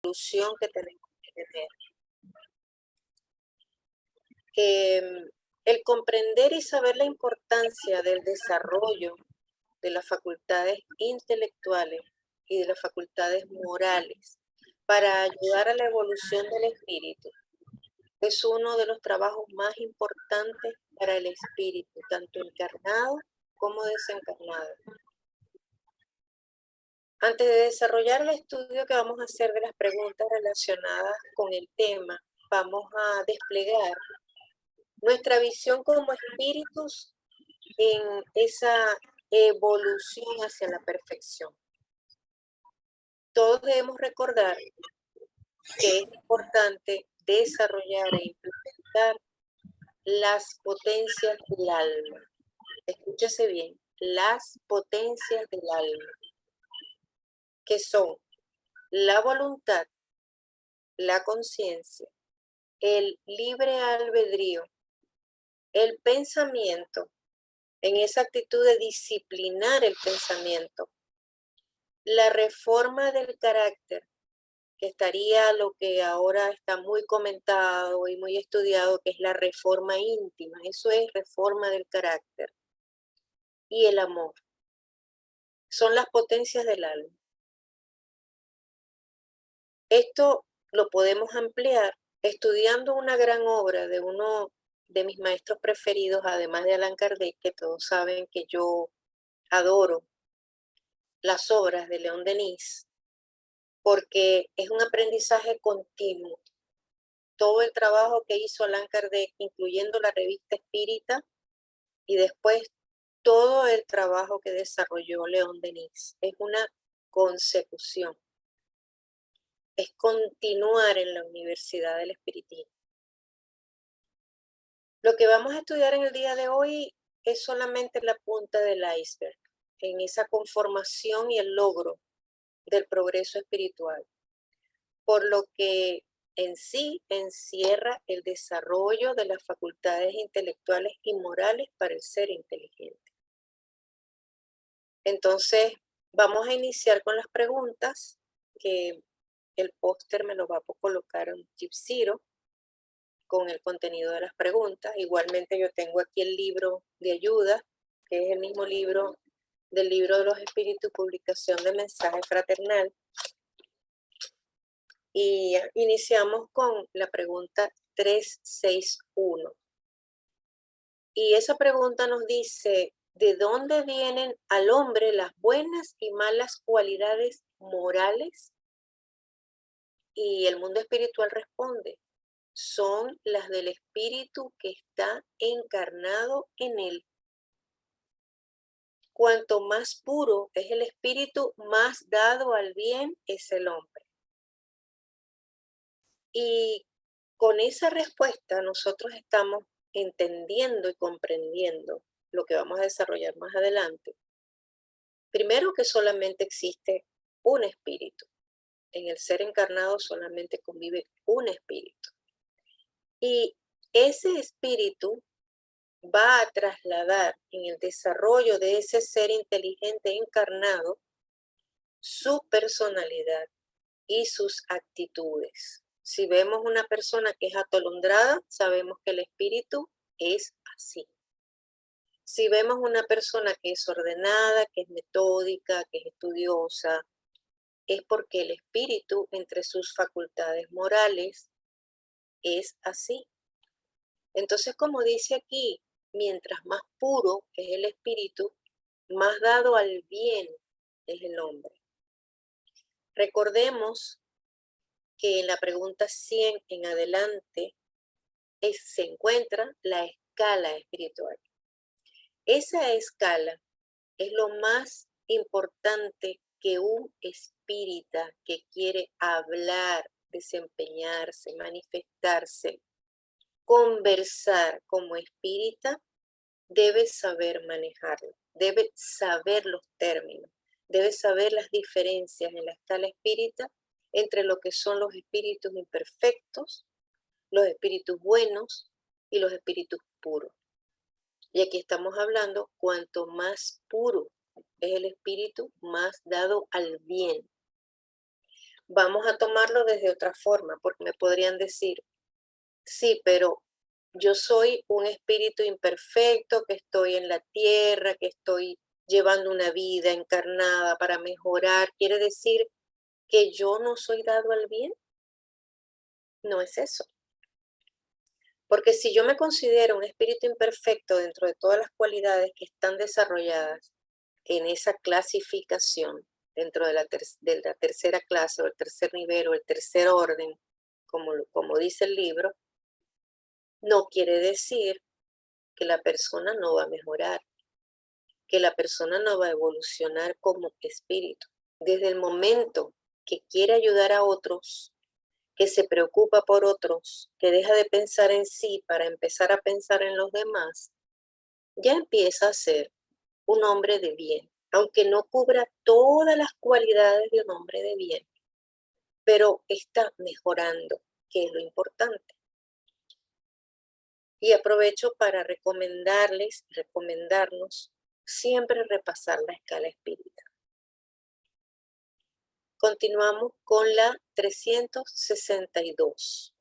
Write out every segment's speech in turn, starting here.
evolución que tenemos que tener. El comprender y saber la importancia del desarrollo de las facultades intelectuales y de las facultades morales para ayudar a la evolución del espíritu es uno de los trabajos más importantes para el espíritu, tanto encarnado como desencarnado. Antes de desarrollar el estudio que vamos a hacer de las preguntas relacionadas con el tema, vamos a desplegar nuestra visión como espíritus en esa evolución hacia la perfección. Todos debemos recordar que es importante desarrollar e implementar las potencias del alma. Escúchese bien, las potencias del alma, que son la voluntad, la conciencia, el libre albedrío, el pensamiento, en esa actitud de disciplinar el pensamiento, la reforma del carácter, que estaría lo que ahora está muy comentado y muy estudiado, que es la reforma íntima, eso es reforma del carácter, y el amor, son las potencias del alma. Esto lo podemos ampliar estudiando una gran obra de uno de mis maestros preferidos, además de Allan Kardec, que todos saben que yo adoro las obras de León Denis, porque es un aprendizaje continuo. Todo el trabajo que hizo Allan Kardec, incluyendo la revista Espírita, y después todo el trabajo que desarrolló León Denis, es una consecución, es continuar en la Universidad del Espiritismo. Lo que vamos a estudiar en el día de hoy es solamente la punta del iceberg, en esa conformación y el logro del progreso espiritual, por lo que en sí encierra el desarrollo de las facultades intelectuales y morales para el ser inteligente. Entonces, vamos a iniciar con las preguntas, que el póster me lo va a colocar en Gipsiro con el contenido de las preguntas. Igualmente yo tengo aquí el libro de ayuda, que es el mismo libro del Libro de los Espíritus, publicación de Mensaje Fraternal. Y iniciamos con la pregunta 361. Y esa pregunta nos dice, ¿de dónde vienen al hombre las buenas y malas cualidades morales? Y el mundo espiritual responde, son las del espíritu que está encarnado en él. Cuanto más puro es el espíritu, más dado al bien es el hombre. Y con esa respuesta nosotros estamos entendiendo y comprendiendo lo que vamos a desarrollar más adelante. Primero, que solamente existe un espíritu. En el ser encarnado solamente convive un espíritu. Y ese espíritu va a trasladar en el desarrollo de ese ser inteligente encarnado su personalidad y sus actitudes. Si vemos una persona que es atolondrada, sabemos que el espíritu es así. Si vemos una persona que es ordenada, que es metódica, que es estudiosa, es porque el espíritu, entre sus facultades morales, es así. Entonces, como dice aquí, mientras más puro es el espíritu, más dado al bien es el hombre. Recordemos que en la pregunta 100 en adelante se encuentra la escala espiritual. Esa escala es lo más importante que un espírita que quiere hablar, desempeñarse, manifestarse, conversar como espírita, debe saber manejarlo, debe saber los términos, debe saber las diferencias en la escala espírita entre lo que son los espíritus imperfectos, los espíritus buenos y los espíritus puros. Y aquí estamos hablando, cuanto más puro es el espíritu, más dado al bien. Vamos a tomarlo desde otra forma, porque me podrían decir, sí, pero yo soy un espíritu imperfecto, que estoy en la tierra, que estoy llevando una vida encarnada para mejorar. ¿Quiere decir que yo no soy dado al bien? No es eso. Porque si yo me considero un espíritu imperfecto dentro de todas las cualidades que están desarrolladas en esa clasificación, dentro de de la tercera clase o el tercer nivel o el tercer orden, como dice el libro, no quiere decir que la persona no va a mejorar, que la persona no va a evolucionar como espíritu. Desde el momento que quiere ayudar a otros, que se preocupa por otros, que deja de pensar en sí para empezar a pensar en los demás, ya empieza a ser un hombre de bien, aunque no cubra todas las cualidades de un hombre de bien, pero está mejorando, que es lo importante. Y aprovecho para recomendarnos siempre repasar la escala espírita. Continuamos con la 362.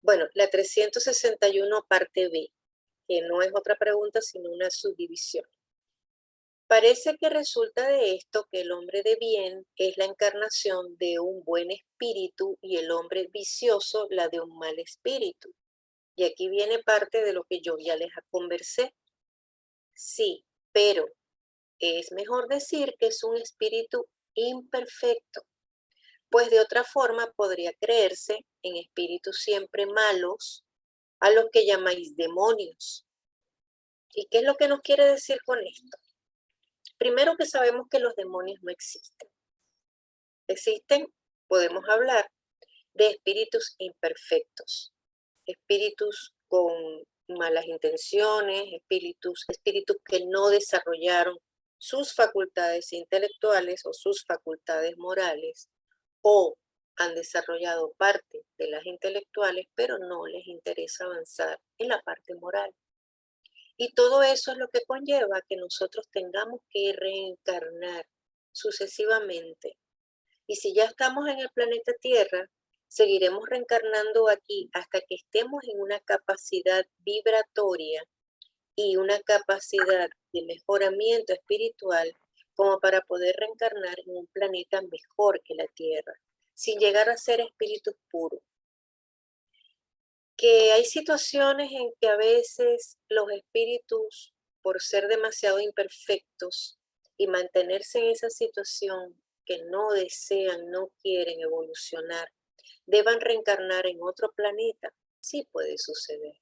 Bueno, la 361 parte B, que no es otra pregunta sino una subdivisión. Parece que resulta de esto que el hombre de bien es la encarnación de un buen espíritu y el hombre vicioso la de un mal espíritu. Y aquí viene parte de lo que yo ya les conversé. Sí, pero es mejor decir que es un espíritu imperfecto, pues de otra forma podría creerse en espíritus siempre malos, a los que llamáis demonios. ¿Y qué es lo que nos quiere decir con esto? Primero, que sabemos que los demonios no existen. Existen, podemos hablar de espíritus imperfectos, espíritus con malas intenciones, espíritus que no desarrollaron sus facultades intelectuales o sus facultades morales, o han desarrollado parte de las intelectuales, pero no les interesa avanzar en la parte moral. Y todo eso es lo que conlleva que nosotros tengamos que reencarnar sucesivamente. Y si ya estamos en el planeta Tierra, seguiremos reencarnando aquí hasta que estemos en una capacidad vibratoria y una capacidad de mejoramiento espiritual como para poder reencarnar en un planeta mejor que la Tierra, sin llegar a ser espíritus puros. Que hay situaciones en que a veces los espíritus, por ser demasiado imperfectos y mantenerse en esa situación que no desean, no quieren evolucionar, deban reencarnar en otro planeta. Sí puede suceder.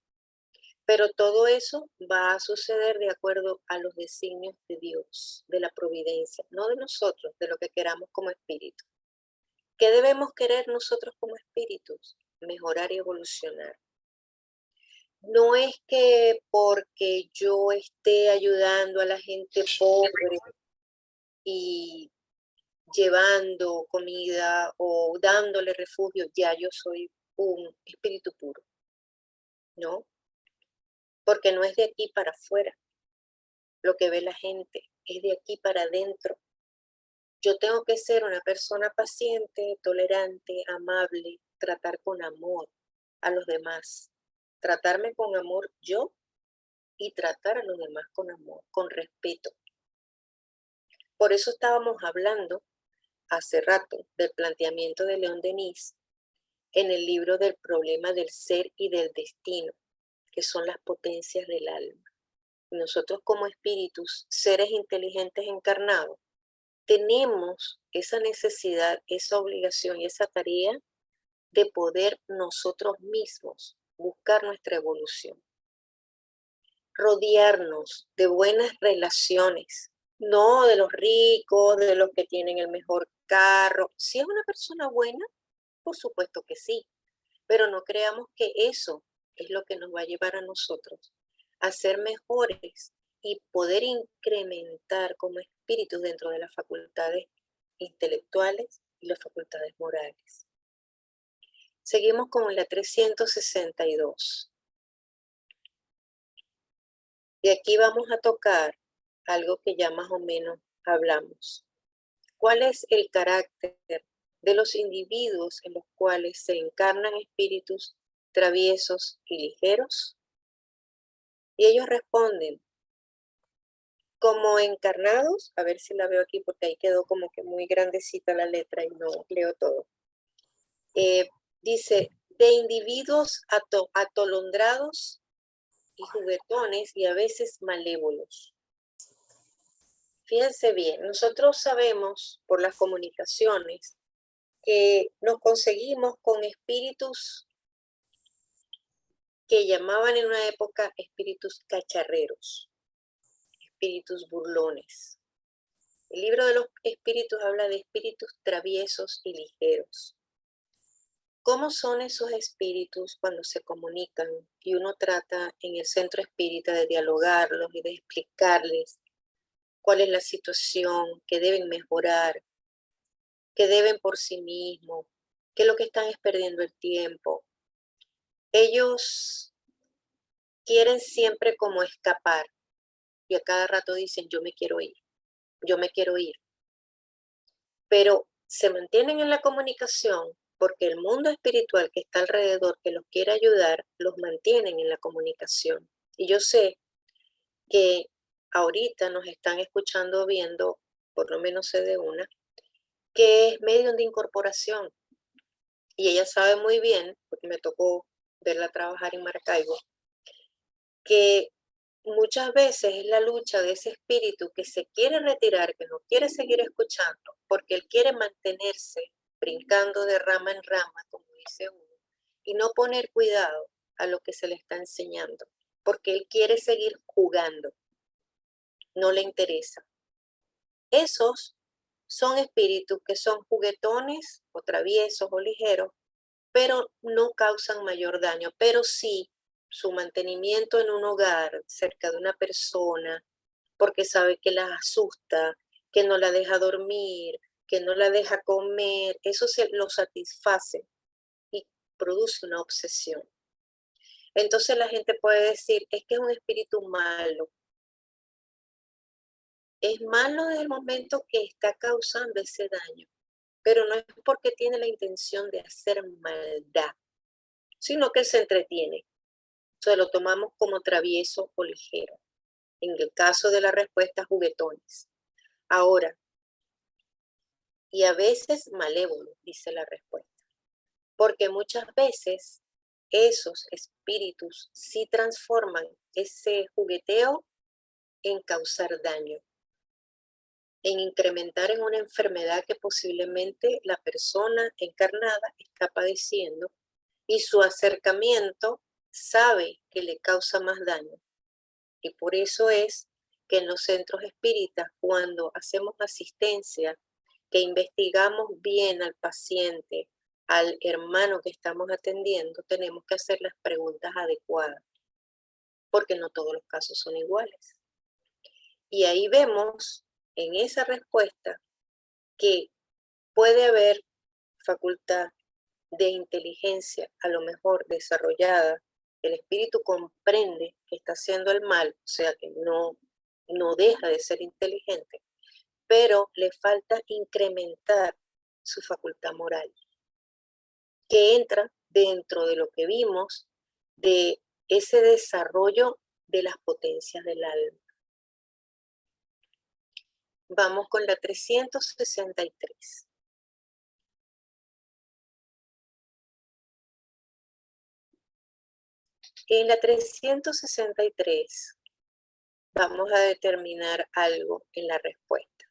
Pero todo eso va a suceder de acuerdo a los designios de Dios, de la providencia, no de nosotros, de lo que queramos como espíritu. ¿Qué debemos querer nosotros como espíritus? Mejorar y evolucionar. No es que porque yo esté ayudando a la gente pobre y llevando comida o dándole refugio, ya yo soy un espíritu puro, ¿no? Porque no es de aquí para afuera lo que ve la gente, es de aquí para adentro. Yo tengo que ser una persona paciente, tolerante, amable, tratar con amor a los demás, tratarme con amor yo y tratar a los demás con amor, con respeto. Por eso estábamos hablando hace rato del planteamiento de León Denis en el libro del problema del ser y del destino, que son las potencias del alma. Nosotros como espíritus, seres inteligentes encarnados, tenemos esa necesidad, esa obligación y esa tarea de poder nosotros mismos buscar nuestra evolución. Rodearnos de buenas relaciones, no de los ricos, de los que tienen el mejor carro. Si es una persona buena, por supuesto que sí, pero no creamos que eso es lo que nos va a llevar a nosotros a ser mejores y poder incrementar como espíritus dentro de las facultades intelectuales y las facultades morales. Seguimos con la 362. Y aquí vamos a tocar algo que ya más o menos hablamos. cuál es el carácter de los individuos en los cuales se encarnan espíritus traviesos y ligeros? Y ellos responden, como encarnados, a ver si la veo aquí porque ahí quedó como que muy grandecita la letra y no leo todo. Dice, de individuos atolondrados y juguetones y a veces malévolos. Fíjense bien, nosotros sabemos por las comunicaciones que nos conseguimos con espíritus que llamaban en una época espíritus cacharreros, espíritus burlones. El libro de los espíritus habla de espíritus traviesos y ligeros. ¿Cómo son esos espíritus cuando se comunican y uno trata en el centro espírita de dialogarlos y de explicarles cuál es la situación, que deben mejorar, que deben por sí mismos, que lo que están es perdiendo el tiempo? Ellos quieren siempre como escapar y a cada rato dicen yo me quiero ir, yo me quiero ir. Pero se mantienen en la comunicación porque el mundo espiritual que está alrededor, que los quiere ayudar, los mantienen en la comunicación. Y yo sé que ahorita nos están escuchando, viendo, por lo menos sé de una, que es medium de incorporación. Y ella sabe muy bien, porque me tocó verla trabajar en Maracaibo, que muchas veces es la lucha de ese espíritu que se quiere retirar, que no quiere seguir escuchando, porque él quiere mantenerse brincando de rama en rama, como dice uno, y no poner cuidado a lo que se le está enseñando, porque él quiere seguir jugando, no le interesa. Esos son espíritus que son juguetones o traviesos o ligeros, pero no causan mayor daño, pero sí su mantenimiento en un hogar, cerca de una persona, porque sabe que la asusta, que no la deja dormir, que no la deja comer, eso se lo satisface y produce una obsesión. Entonces la gente puede decir, es que es un espíritu malo. Es malo desde el momento que está causando ese daño, pero no es porque tiene la intención de hacer maldad, sino que él se entretiene. Entonces lo tomamos como travieso o ligero. En el caso de la respuesta, juguetones. Ahora, y a veces malévolo, dice la respuesta, porque muchas veces esos espíritus sí transforman ese jugueteo en causar daño, en incrementar en una enfermedad que posiblemente la persona encarnada está padeciendo y su acercamiento sabe que le causa más daño. Y por eso es que en los centros espíritas, cuando hacemos asistencia, que investigamos bien al paciente, al hermano que estamos atendiendo, tenemos que hacer las preguntas adecuadas, porque no todos los casos son iguales. Y ahí vemos en esa respuesta que puede haber facultad de inteligencia, a lo mejor desarrollada. El espíritu comprende que está haciendo el mal, o sea que no deja de ser inteligente, pero le falta incrementar su facultad moral, que entra dentro de lo que vimos de ese desarrollo de las potencias del alma. Vamos con la 363. En la 363 vamos a determinar algo en la respuesta.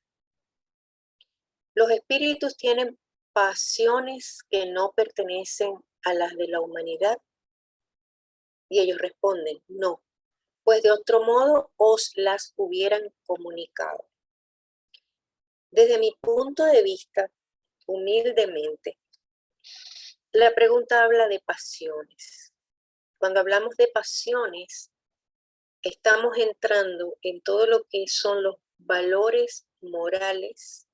Los espíritus tienen pasiones que no pertenecen a las de la humanidad. Y ellos responden, no, pues de otro modo os las hubieran comunicado. Desde mi punto de vista, humildemente, la pregunta habla de pasiones. Cuando hablamos de pasiones, estamos entrando en todo lo que son los valores morales,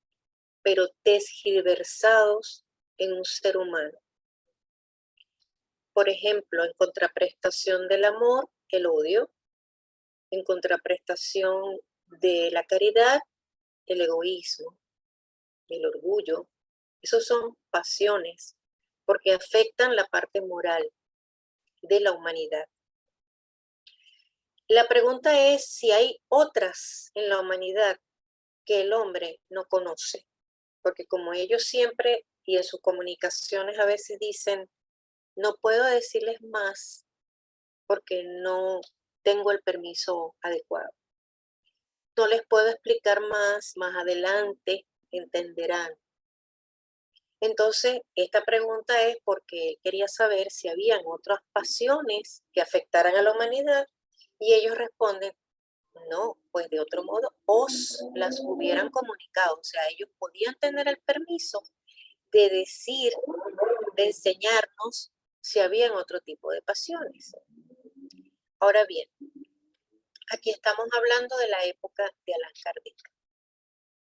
pero tergiversados en un ser humano. Por ejemplo, en contraprestación del amor, el odio, en contraprestación de la caridad, el egoísmo. el orgullo. Esos son pasiones porque afectan la parte moral de la humanidad. La pregunta es si hay otras en la humanidad que el hombre no conoce, porque como ellos siempre y en sus comunicaciones a veces dicen, no puedo decirles más porque no tengo el permiso adecuado. No les puedo explicar más adelante entenderán. Entonces, esta pregunta es porque él quería saber si habían otras pasiones que afectaran a la humanidad y ellos responden, no, pues de otro modo, os las hubieran comunicado, o sea, ellos podían tener el permiso de decir, de enseñarnos si habían otro tipo de pasiones. Ahora bien, aquí estamos hablando de la época de Allan Kardec.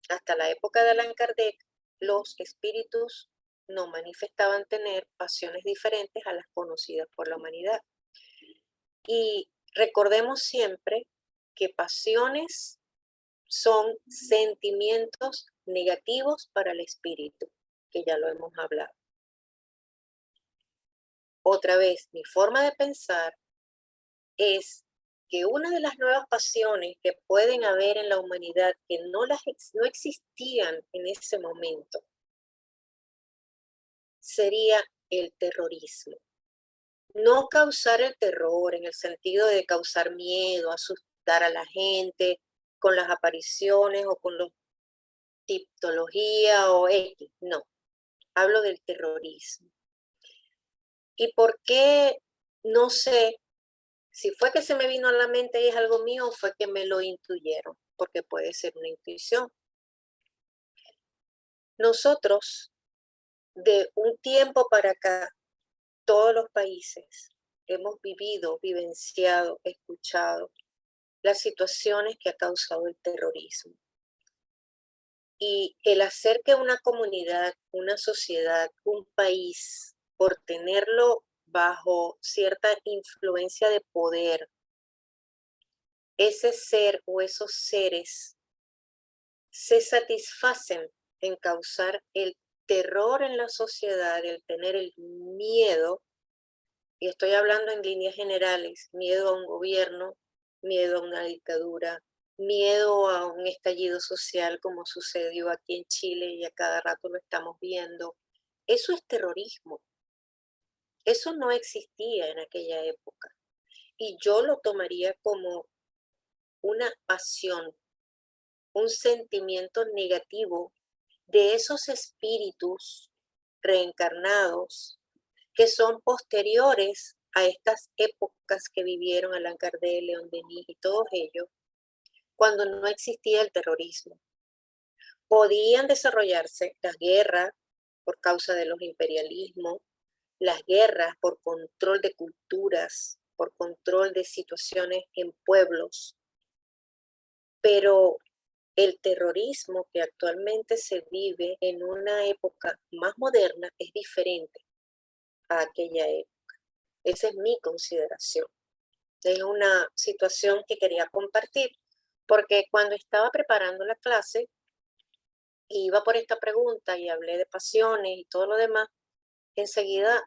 Hasta la época de Allan Kardec, los espíritus no manifestaban tener pasiones diferentes a las conocidas por la humanidad. Y recordemos siempre que pasiones son sentimientos negativos para el espíritu, que ya lo hemos hablado. Otra vez, mi forma de pensar es que una de las nuevas pasiones que pueden haber en la humanidad que no existían en ese momento sería el terrorismo. No causar el terror en el sentido de causar miedo, asustar a la gente con las apariciones o con los tipología o X, no, hablo del terrorismo. ¿Y por qué? No sé si fue que se me vino a la mente y es algo mío o fue que me lo intuyeron, porque puede ser una intuición. Nosotros, de un tiempo para acá, todos los países hemos vivido, vivenciado, escuchado las situaciones que ha causado el terrorismo. Y el hacer que una comunidad, una sociedad, un país, por tenerlo bajo cierta influencia de poder, ese ser o esos seres se satisfacen en causar el terror en la sociedad, el tener el miedo, y estoy hablando en líneas generales, miedo a un gobierno, miedo a una dictadura, miedo a un estallido social como sucedió aquí en Chile y a cada rato lo estamos viendo. Eso es terrorismo. Eso no existía en aquella época. Y yo lo tomaría como una pasión, un sentimiento negativo de esos espíritus reencarnados que son posteriores a estas épocas que vivieron Allan Kardec, León Denis y todos ellos, cuando no existía el terrorismo. Podían desarrollarse las guerras por causa de los imperialismos, las guerras por control de culturas, por control de situaciones en pueblos, pero el terrorismo que actualmente se vive en una época más moderna es diferente a aquella época. Esa es mi consideración. Es una situación que quería compartir porque cuando estaba preparando la clase, iba por esta pregunta y hablé de pasiones y todo lo demás, enseguida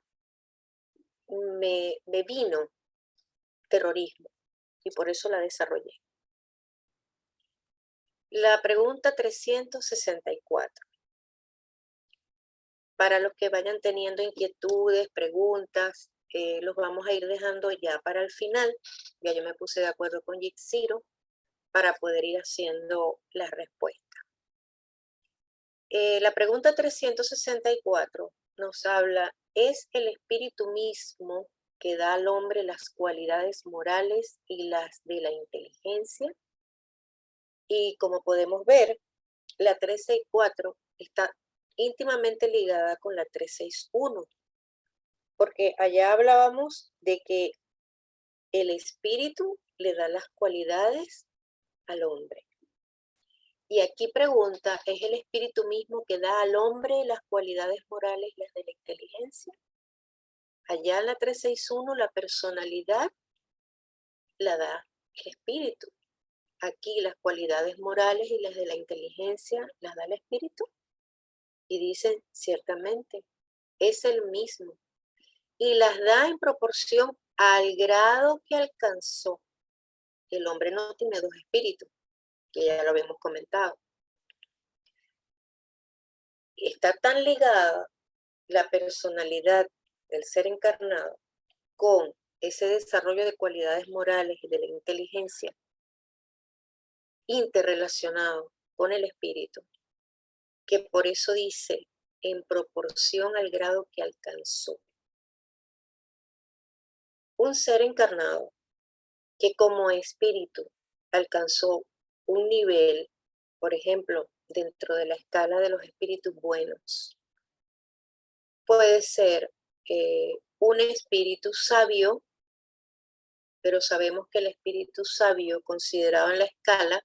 me vino terrorismo y por eso la desarrollé. La pregunta 364. Para los que vayan teniendo inquietudes, preguntas, los vamos a ir dejando ya para el final. Ya yo me puse de acuerdo con Jixiro para poder ir haciendo la respuesta. La pregunta 364 nos habla, ¿es el espíritu mismo que da al hombre las cualidades morales y las de la inteligencia? Y como podemos ver, la 364 está íntimamente ligada con la 361, porque allá hablábamos de que el espíritu le da las cualidades al hombre. Y aquí pregunta, ¿es el espíritu mismo que da al hombre las cualidades morales y las de la inteligencia? Allá en la 361 la personalidad la da el espíritu. Aquí las cualidades morales y las de la inteligencia las da el espíritu. Y dicen, ciertamente, es el mismo. Y las da en proporción al grado que alcanzó. El hombre no tiene dos espíritus, que ya lo habíamos comentado. Está tan ligada la personalidad del ser encarnado con ese desarrollo de cualidades morales y de la inteligencia interrelacionado con el espíritu, que por eso dice en proporción al grado que alcanzó. Un ser encarnado que como espíritu alcanzó un nivel, por ejemplo, dentro de la escala de los espíritus buenos, puede ser un espíritu sabio, pero sabemos que el espíritu sabio considerado en la escala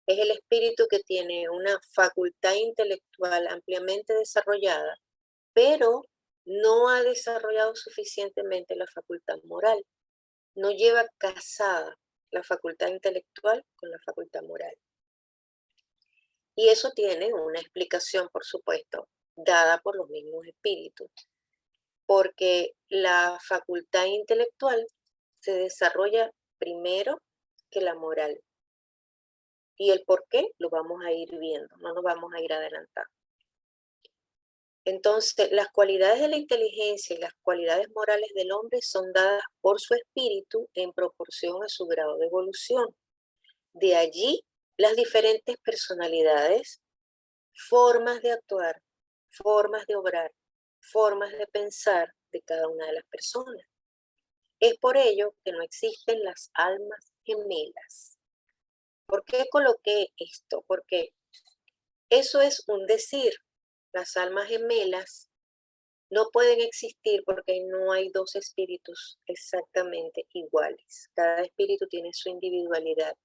es el espíritu que tiene una facultad intelectual ampliamente desarrollada, pero no ha desarrollado suficientemente la facultad moral. No lleva casada la facultad intelectual con la facultad moral. Y eso tiene una explicación, por supuesto, dada por los mismos espíritus, porque la facultad intelectual se desarrolla primero que la moral. Y el por qué lo vamos a ir viendo, no nos vamos a ir adelantando. Entonces, las cualidades de la inteligencia y las cualidades morales del hombre son dadas por su espíritu en proporción a su grado de evolución. De allí las diferentes personalidades, formas de actuar, formas de obrar, formas de pensar de cada una de las personas. Es por ello que no existen las almas gemelas. ¿Por qué coloqué esto? Porque eso es un decir. Las almas gemelas no pueden existir porque no hay dos espíritus exactamente iguales. Cada espíritu tiene su individualidad.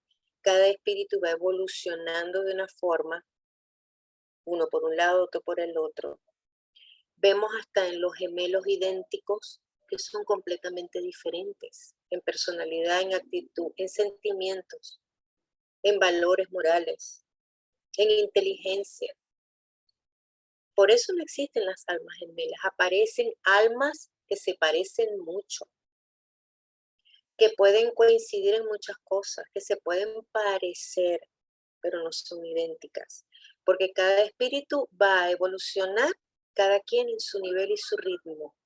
Cada espíritu va evolucionando de una forma, uno por un lado, otro por el otro. Vemos hasta en los gemelos idénticos que son completamente diferentes en personalidad, en actitud, en sentimientos, en valores morales, en inteligencia. Por eso no existen las almas gemelas, aparecen almas que se parecen mucho, que pueden coincidir en muchas cosas, que se pueden parecer, pero no son idénticas, porque cada espíritu va a evolucionar, cada quien en su nivel y su ritmo.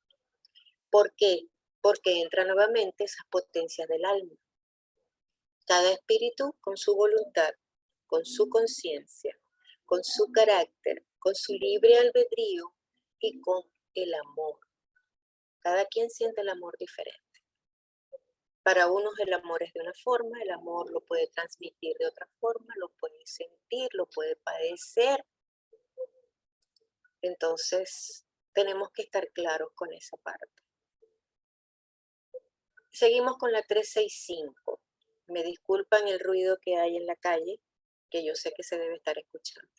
¿Por qué? Porque entran nuevamente esas potencias del alma. Cada espíritu con su voluntad, con su conciencia, con su carácter, con su libre albedrío y con el amor. Cada quien siente el amor diferente. Para unos el amor es de una forma, el amor lo puede transmitir de otra forma, lo puede sentir, lo puede padecer. Entonces, tenemos que estar claros con esa parte. Seguimos con la 365. Me disculpan el ruido que hay en la calle, que yo sé que se debe estar escuchando.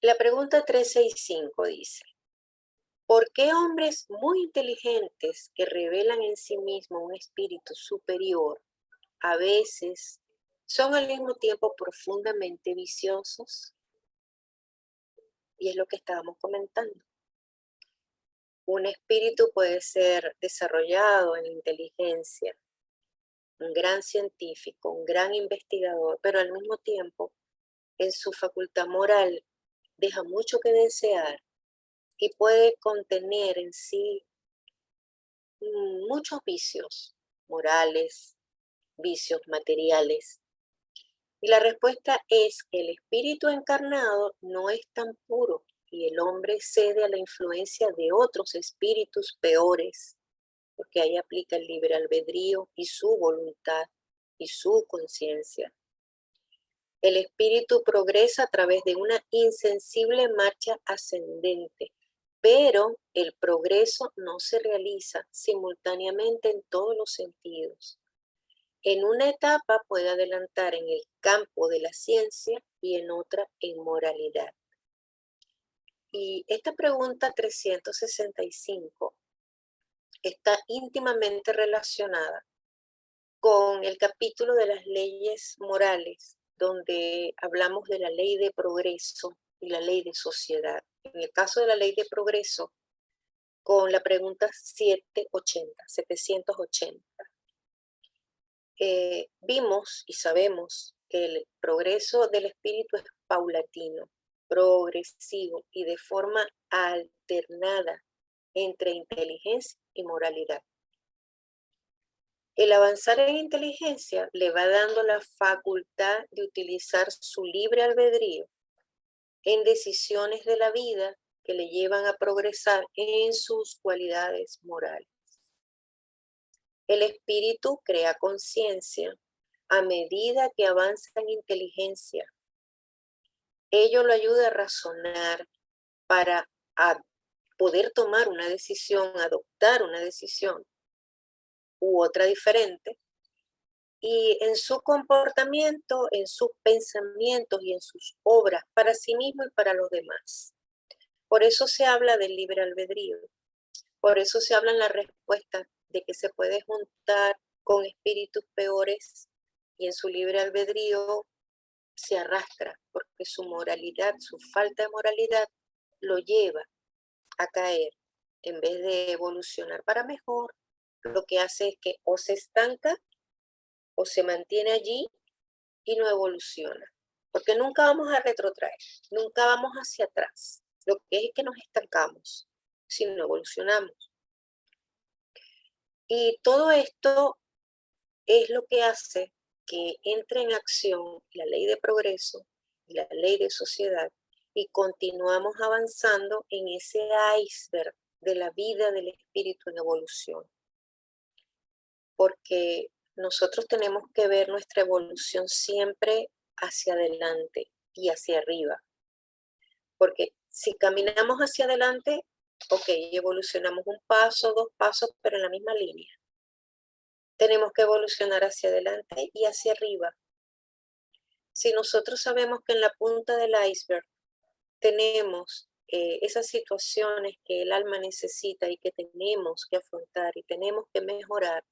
La pregunta 365 dice, ¿por qué hombres muy inteligentes que revelan en sí mismos un espíritu superior a veces son al mismo tiempo profundamente viciosos? Y es lo que estábamos comentando. Un espíritu puede ser desarrollado en inteligencia, un gran científico, un gran investigador, pero al mismo tiempo en su facultad moral deja mucho que desear y puede contener en sí muchos vicios morales, vicios materiales. Y la respuesta es que el espíritu encarnado no es tan puro y el hombre cede a la influencia de otros espíritus peores, porque ahí aplica el libre albedrío y su voluntad y su conciencia. El espíritu progresa a través de una insensible marcha ascendente, pero el progreso no se realiza simultáneamente en todos los sentidos. En una etapa puede adelantar en el campo de la ciencia y en otra en moralidad. Y esta pregunta 365 está íntimamente relacionada con el capítulo de las leyes morales, donde hablamos de la ley de progreso y la ley de sociedad. En el caso de la ley de progreso, con la pregunta 780. Vimos y sabemos que el progreso del espíritu es paulatino, progresivo y de forma alternada entre inteligencia y moralidad. El avanzar en inteligencia le va dando la facultad de utilizar su libre albedrío en decisiones de la vida que le llevan a progresar en sus cualidades morales. El espíritu crea conciencia a medida que avanza en inteligencia. Ello lo ayuda a razonar para poder tomar una decisión, adoptar una decisión u otra diferente, y en su comportamiento, en sus pensamientos y en sus obras para sí mismo y para los demás. Por eso se habla del libre albedrío. Por eso se habla en la respuesta de que se puede juntar con espíritus peores y en su libre albedrío se arrastra, porque su moralidad, su falta de moralidad, lo lleva a caer. En vez de evolucionar para mejor, lo que hace es que o se estanca o se mantiene allí y no evoluciona. Porque nunca vamos a retrotraer, nunca vamos hacia atrás. Lo que es que nos estancamos si no evolucionamos. Y todo esto es lo que hace que entre en acción la ley de progreso y la ley de sociedad y continuamos avanzando en ese iceberg de la vida del espíritu en evolución. Porque nosotros tenemos que ver nuestra evolución siempre hacia adelante y hacia arriba. Porque si caminamos hacia adelante, ok, evolucionamos un paso, 2 pasos, pero en la misma línea. Tenemos que evolucionar hacia adelante y hacia arriba. Si nosotros sabemos que en la punta del iceberg tenemos esas situaciones que el alma necesita y que tenemos que afrontar y tenemos que mejorar,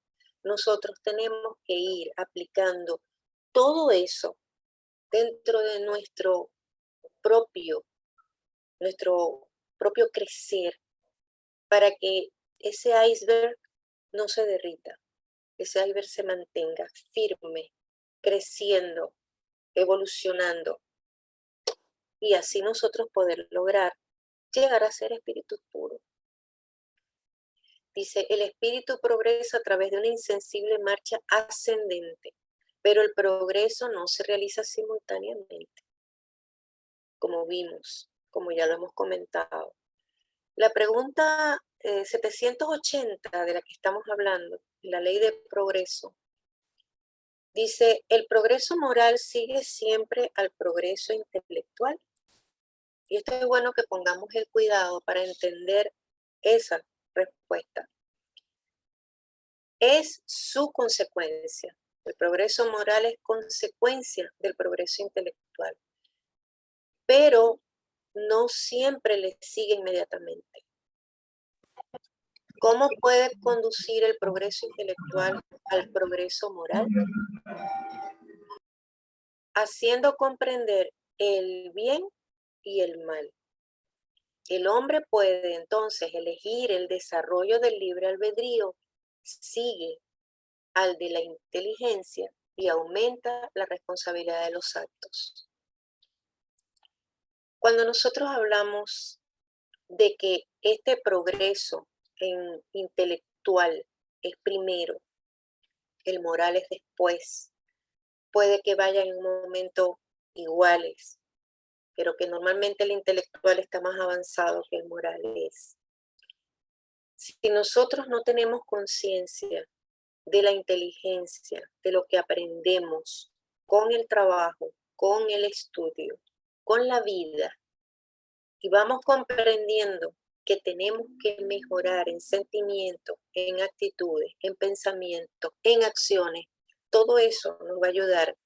nosotros tenemos que ir aplicando todo eso dentro de nuestro propio crecer para que ese iceberg no se derrita, ese iceberg se mantenga firme, creciendo, evolucionando, y así nosotros poder lograr llegar a ser espíritus puros. Dice, el espíritu progresa a través de una insensible marcha ascendente, pero el progreso no se realiza simultáneamente, como vimos, como ya lo hemos comentado. La pregunta 780 de la que estamos hablando, la ley de progreso, dice, ¿el progreso moral sigue siempre al progreso intelectual? Y esto es bueno que pongamos el cuidado para entender esa respuesta. Es su consecuencia. El progreso moral es consecuencia del progreso intelectual, pero no siempre le sigue inmediatamente. ¿Cómo puede conducir el progreso intelectual al progreso moral? Haciendo comprender el bien y el mal. El hombre puede entonces elegir el desarrollo del libre albedrío, sigue al de la inteligencia y aumenta la responsabilidad de los actos. Cuando nosotros hablamos de que este progreso intelectual es primero, el moral es después, puede que vayan en un momento iguales, pero que normalmente el intelectual está más avanzado que el moral es. Si nosotros no tenemos conciencia de la inteligencia, de lo que aprendemos con el trabajo, con el estudio, con la vida, y vamos comprendiendo que tenemos que mejorar en sentimientos, en actitudes, en pensamientos, en acciones, todo eso nos va a ayudar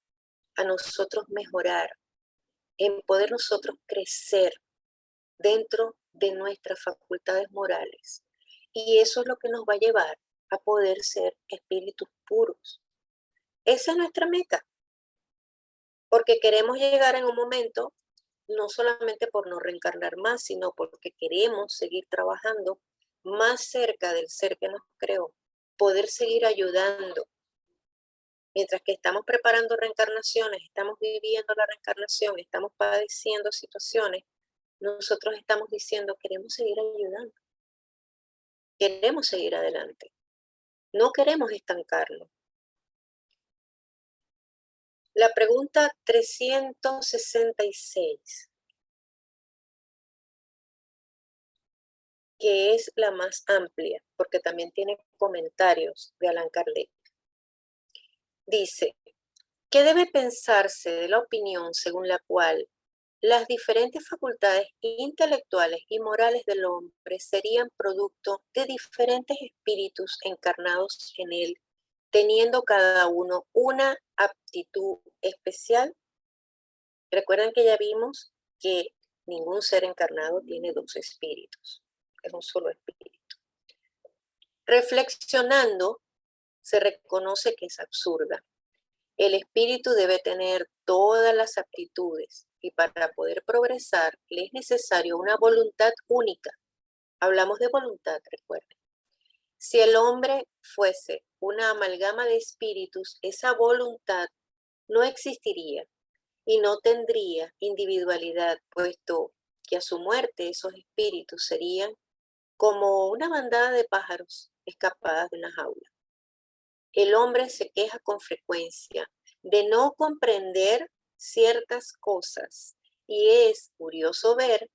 a nosotros mejorar, en poder nosotros crecer dentro de nuestras facultades morales. Y eso es lo que nos va a llevar a poder ser espíritus puros. Esa es nuestra meta, porque queremos llegar en un momento no solamente por no reencarnar más, sino porque queremos seguir trabajando más cerca del ser que nos creó, poder seguir ayudando. Mientras que estamos preparando reencarnaciones, estamos viviendo la reencarnación, estamos padeciendo situaciones, nosotros estamos diciendo, queremos seguir ayudando, queremos seguir adelante, no queremos estancarnos. La pregunta 366, que es la más amplia, porque también tiene comentarios de Allan Kardec. Dice, ¿qué debe pensarse de la opinión según la cual las diferentes facultades intelectuales y morales del hombre serían producto de diferentes espíritus encarnados en él, teniendo cada uno una aptitud especial? Recuerden que ya vimos que ningún ser encarnado tiene dos espíritus, es un solo espíritu. Reflexionando, se reconoce que es absurda. El espíritu debe tener todas las aptitudes y para poder progresar le es necesario una voluntad única. Hablamos de voluntad, recuerden. Si el hombre fuese una amalgama de espíritus, esa voluntad no existiría y no tendría individualidad, puesto que a su muerte esos espíritus serían como una bandada de pájaros escapadas de una jaula. El hombre se queja con frecuencia de no comprender ciertas cosas y es curioso ver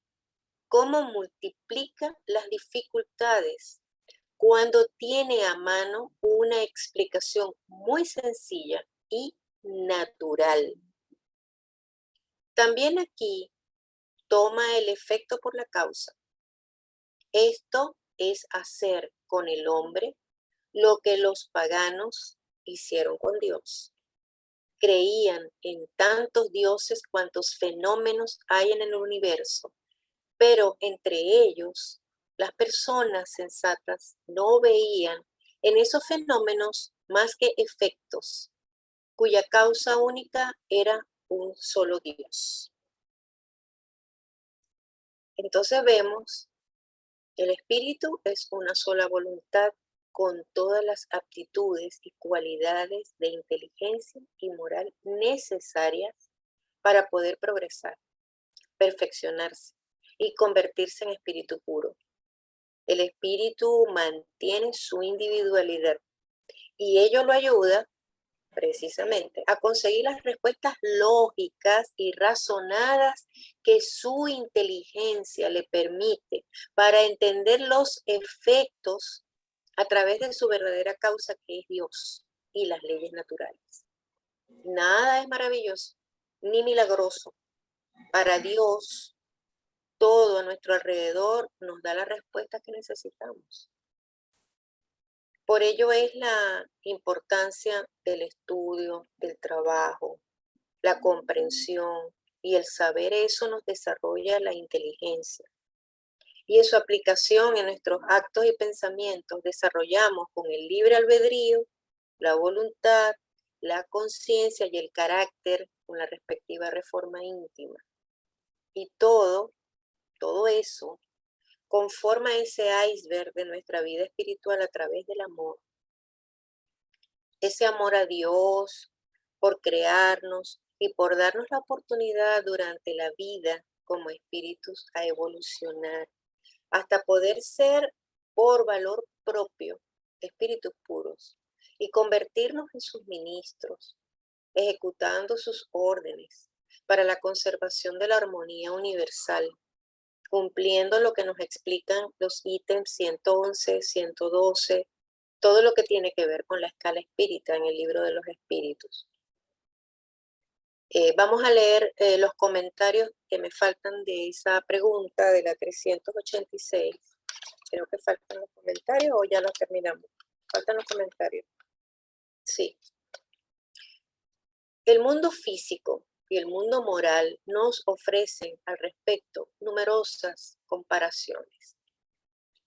cómo multiplica las dificultades cuando tiene a mano una explicación muy sencilla y natural. También aquí toma el efecto por la causa. Esto es hacer con el hombre lo que los paganos hicieron con Dios. Creían en tantos dioses cuantos fenómenos hay en el universo, pero entre ellos las personas sensatas no veían en esos fenómenos más que efectos, cuya causa única era un solo Dios. Entonces vemos, el espíritu es una sola voluntad con todas las aptitudes y cualidades de inteligencia y moral necesarias para poder progresar, perfeccionarse y convertirse en espíritu puro. El espíritu mantiene su individualidad y ello lo ayuda precisamente a conseguir las respuestas lógicas y razonadas que su inteligencia le permite para entender los efectos a través de su verdadera causa, que es Dios y las leyes naturales. Nada es maravilloso ni milagroso. Para Dios, todo a nuestro alrededor nos da la respuesta que necesitamos. Por ello es la importancia del estudio, del trabajo, la comprensión y el saber eso nos desarrolla la inteligencia. Y en su aplicación en nuestros actos y pensamientos desarrollamos con el libre albedrío, la voluntad, la conciencia y el carácter con la respectiva reforma íntima. Y todo eso conforma ese iceberg de nuestra vida espiritual a través del amor. Ese amor a Dios, por crearnos y por darnos la oportunidad durante la vida como espíritus a evolucionar, hasta poder ser por valor propio espíritus puros y convertirnos en sus ministros, ejecutando sus órdenes para la conservación de la armonía universal, cumpliendo lo que nos explican los ítems 111, 112, todo lo que tiene que ver con la escala espírita en el libro de los espíritus. Vamos a leer los comentarios que me faltan de esa pregunta de la 386. Creo que faltan los comentarios o ya los terminamos. Faltan los comentarios. Sí. El mundo físico y el mundo moral nos ofrecen al respecto numerosas comparaciones.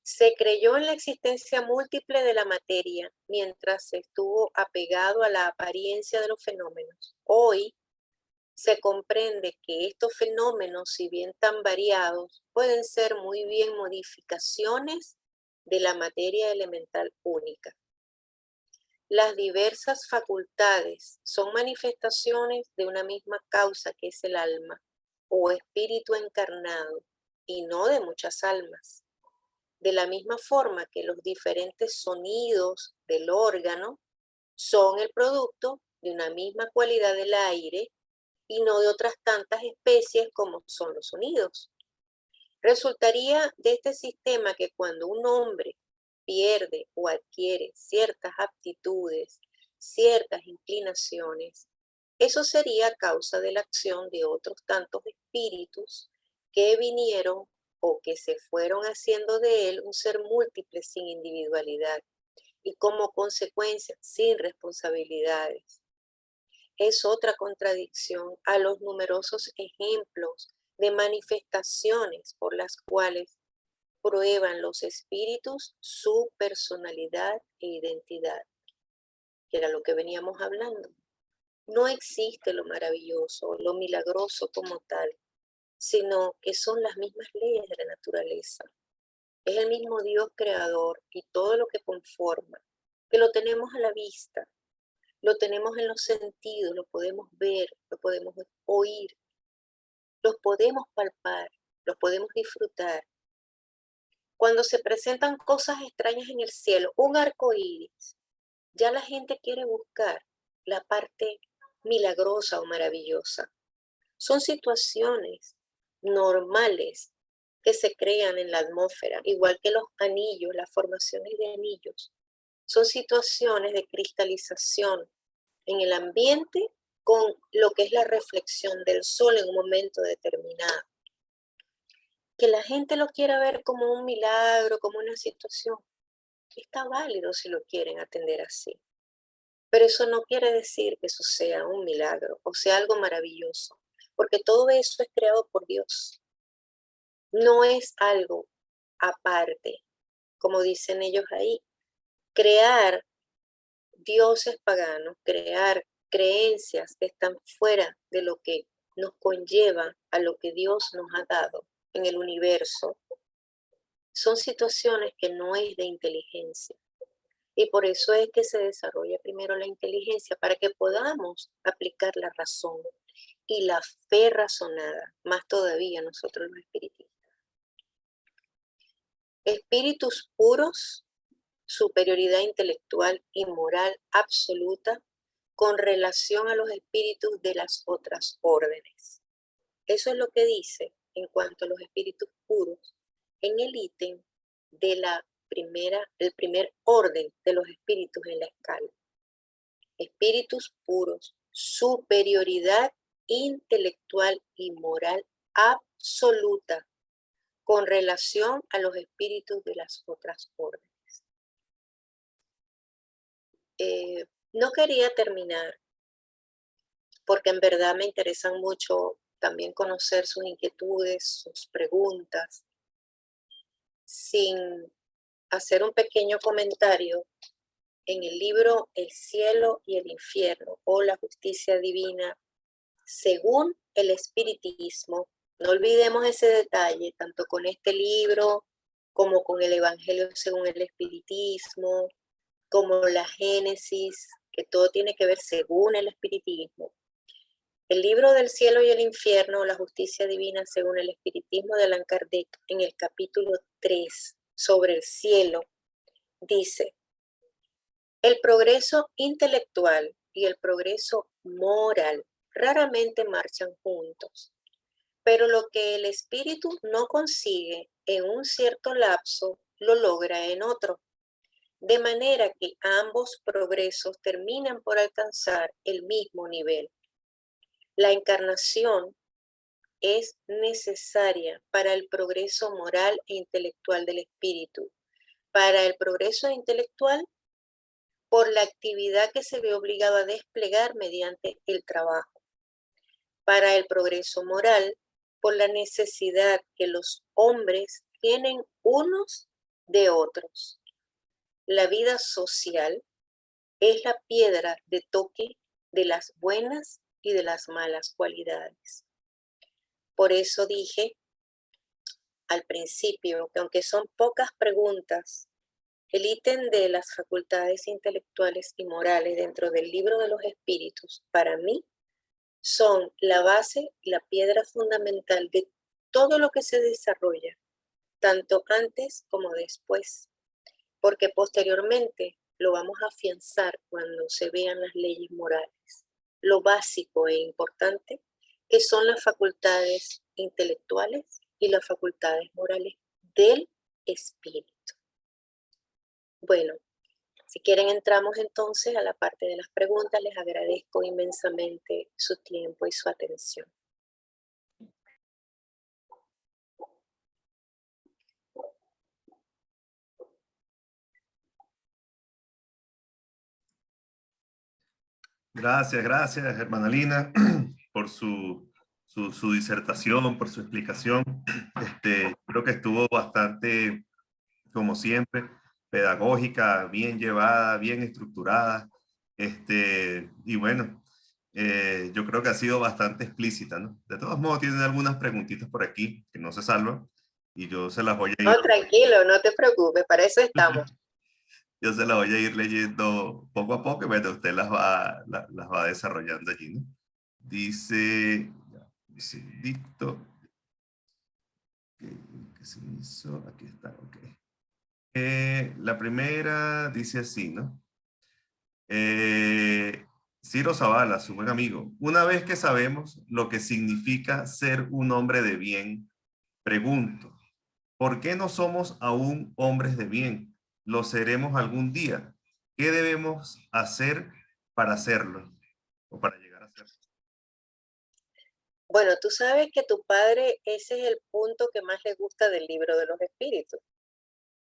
Se creyó en la existencia múltiple de la materia mientras se estuvo apegado a la apariencia de los fenómenos. Hoy se comprende que estos fenómenos, si bien tan variados, pueden ser muy bien modificaciones de la materia elemental única. Las diversas facultades son manifestaciones de una misma causa que es el alma o espíritu encarnado y no de muchas almas. De la misma forma que los diferentes sonidos del órgano son el producto de una misma cualidad del aire y no de otras tantas especies como son los sonidos. Resultaría de este sistema que cuando un hombre pierde o adquiere ciertas aptitudes, ciertas inclinaciones, eso sería a causa de la acción de otros tantos espíritus que vinieron o que se fueron haciendo de él un ser múltiple sin individualidad y como consecuencia sin responsabilidades. Es otra contradicción a los numerosos ejemplos de manifestaciones por las cuales prueban los espíritus su personalidad e identidad, que era lo que veníamos hablando. No existe lo maravilloso, lo milagroso como tal, sino que son las mismas leyes de la naturaleza. Es el mismo Dios creador y todo lo que conforma, que lo tenemos a la vista, lo tenemos en los sentidos, lo podemos ver, lo podemos oír, los podemos palpar, los podemos disfrutar. Cuando se presentan cosas extrañas en el cielo, un arco iris, ya la gente quiere buscar la parte milagrosa o maravillosa. Son situaciones normales que se crean en la atmósfera, igual que los anillos, las formaciones de anillos. Son situaciones de cristalización en el ambiente con lo que es la reflexión del sol en un momento determinado. Que la gente lo quiera ver como un milagro, como una situación, está válido si lo quieren atender así. Pero eso no quiere decir que eso sea un milagro o sea algo maravilloso, porque todo eso es creado por Dios. No es algo aparte, como dicen ellos ahí. Crear dioses paganos, crear creencias que están fuera de lo que nos conlleva a lo que Dios nos ha dado en el universo, son situaciones que no es de inteligencia. Y por eso es que se desarrolla primero la inteligencia, para que podamos aplicar la razón y la fe razonada, más todavía nosotros los espiritistas. Espíritus puros, superioridad intelectual y moral absoluta con relación a los espíritus de las otras órdenes. Eso es lo que dice en cuanto a los espíritus puros en el ítem de el primer orden de los espíritus en la escala. Espíritus puros, superioridad intelectual y moral absoluta con relación a los espíritus de las otras órdenes. No quería terminar porque en verdad me interesan mucho también conocer sus inquietudes, sus preguntas, sin hacer un pequeño comentario en el libro El cielo y el infierno o la justicia divina según el espiritismo. No olvidemos ese detalle, tanto con este libro como con el Evangelio según el espiritismo, como la Génesis, que todo tiene que ver según el espiritismo. El libro del cielo y el infierno, la justicia divina según el espiritismo de Allan Kardec, en el capítulo 3 sobre el cielo, dice: el progreso intelectual y el progreso moral raramente marchan juntos, pero lo que el espíritu no consigue en un cierto lapso, lo logra en otro, de manera que ambos progresos terminan por alcanzar el mismo nivel. La encarnación es necesaria para el progreso moral e intelectual del espíritu. Para el progreso intelectual, por la actividad que se ve obligado a desplegar mediante el trabajo. Para el progreso moral, por la necesidad que los hombres tienen unos de otros. La vida social es la piedra de toque de las buenas y de las malas cualidades. Por eso dije al principio que aunque son pocas preguntas, el ítem de las facultades intelectuales y morales dentro del libro de los espíritus, para mí, son la base, la piedra fundamental de todo lo que se desarrolla, tanto antes como después, porque posteriormente lo vamos a afianzar cuando se vean las leyes morales. Lo básico e importante que son las facultades intelectuales y las facultades morales del espíritu. Bueno, si quieren entramos entonces a la parte de las preguntas. Les agradezco inmensamente su tiempo y su atención. Gracias, hermana Lina, por su disertación, por su explicación. Creo que estuvo bastante, como siempre, pedagógica, bien llevada, bien estructurada. Y bueno, yo creo que ha sido bastante explícita, ¿no? De todos modos, tienen algunas preguntitas por aquí que no se salvan y yo se las voy a ir. No, tranquilo, no te preocupes, para eso estamos. Yo se las voy a ir leyendo poco a poco y bueno, usted las va desarrollando allí, ¿no? Dice, listo. ¿Qué se hizo? Aquí está, ok. La primera dice así, ¿no? Ciro Zavala, su buen amigo. Una vez que sabemos lo que significa ser un hombre de bien, pregunto, ¿por qué no somos aún hombres de bien? ¿Lo seremos algún día? ¿Qué debemos hacer para hacerlo? O para llegar a hacerlo. Bueno, tú sabes que tu padre, ese es el punto que más le gusta del libro de los espíritus.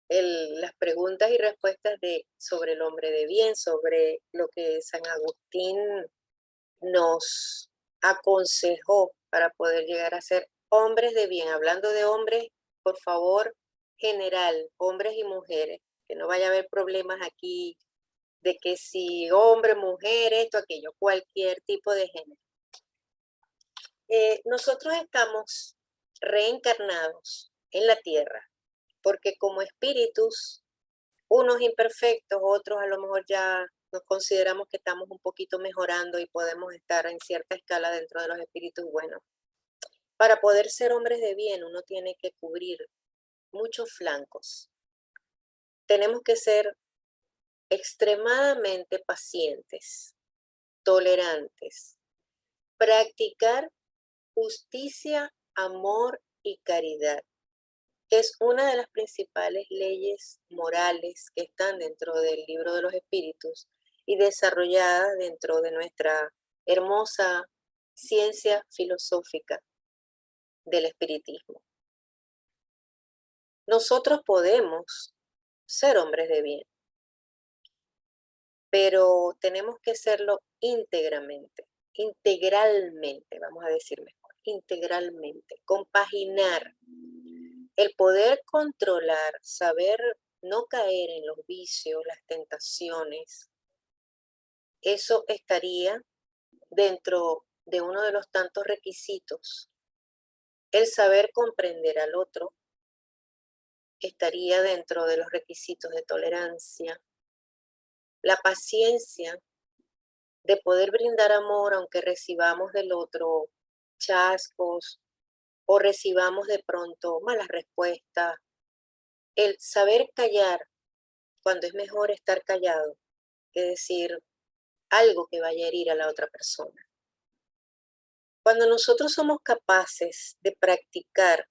Las preguntas y respuestas sobre el hombre de bien, sobre lo que San Agustín nos aconsejó para poder llegar a ser hombres de bien. Hablando de hombres, por favor, general, hombres y mujeres, que no vaya a haber problemas aquí de que si hombre, mujer, esto, aquello, cualquier tipo de género. Nosotros estamos reencarnados en la tierra, porque como espíritus, unos imperfectos, otros a lo mejor ya nos consideramos que estamos un poquito mejorando y podemos estar en cierta escala dentro de los espíritus buenos. Para poder ser hombres de bien, uno tiene que cubrir muchos flancos. Tenemos que ser extremadamente pacientes, tolerantes, practicar justicia, amor y caridad, que es una de las principales leyes morales que están dentro del libro de los espíritus y desarrolladas dentro de nuestra hermosa ciencia filosófica del espiritismo. Nosotros podemos ser hombres de bien, pero tenemos que serlo íntegramente, integralmente, vamos a decir mejor, integralmente, compaginar el poder controlar, saber no caer en los vicios, las tentaciones. Eso estaría dentro de uno de los tantos requisitos. El saber comprender al otro estaría dentro de los requisitos de tolerancia. La paciencia de poder brindar amor aunque recibamos del otro chascos o recibamos de pronto malas respuestas. El saber callar cuando es mejor estar callado que decir algo que vaya a herir a la otra persona. Cuando nosotros somos capaces de practicar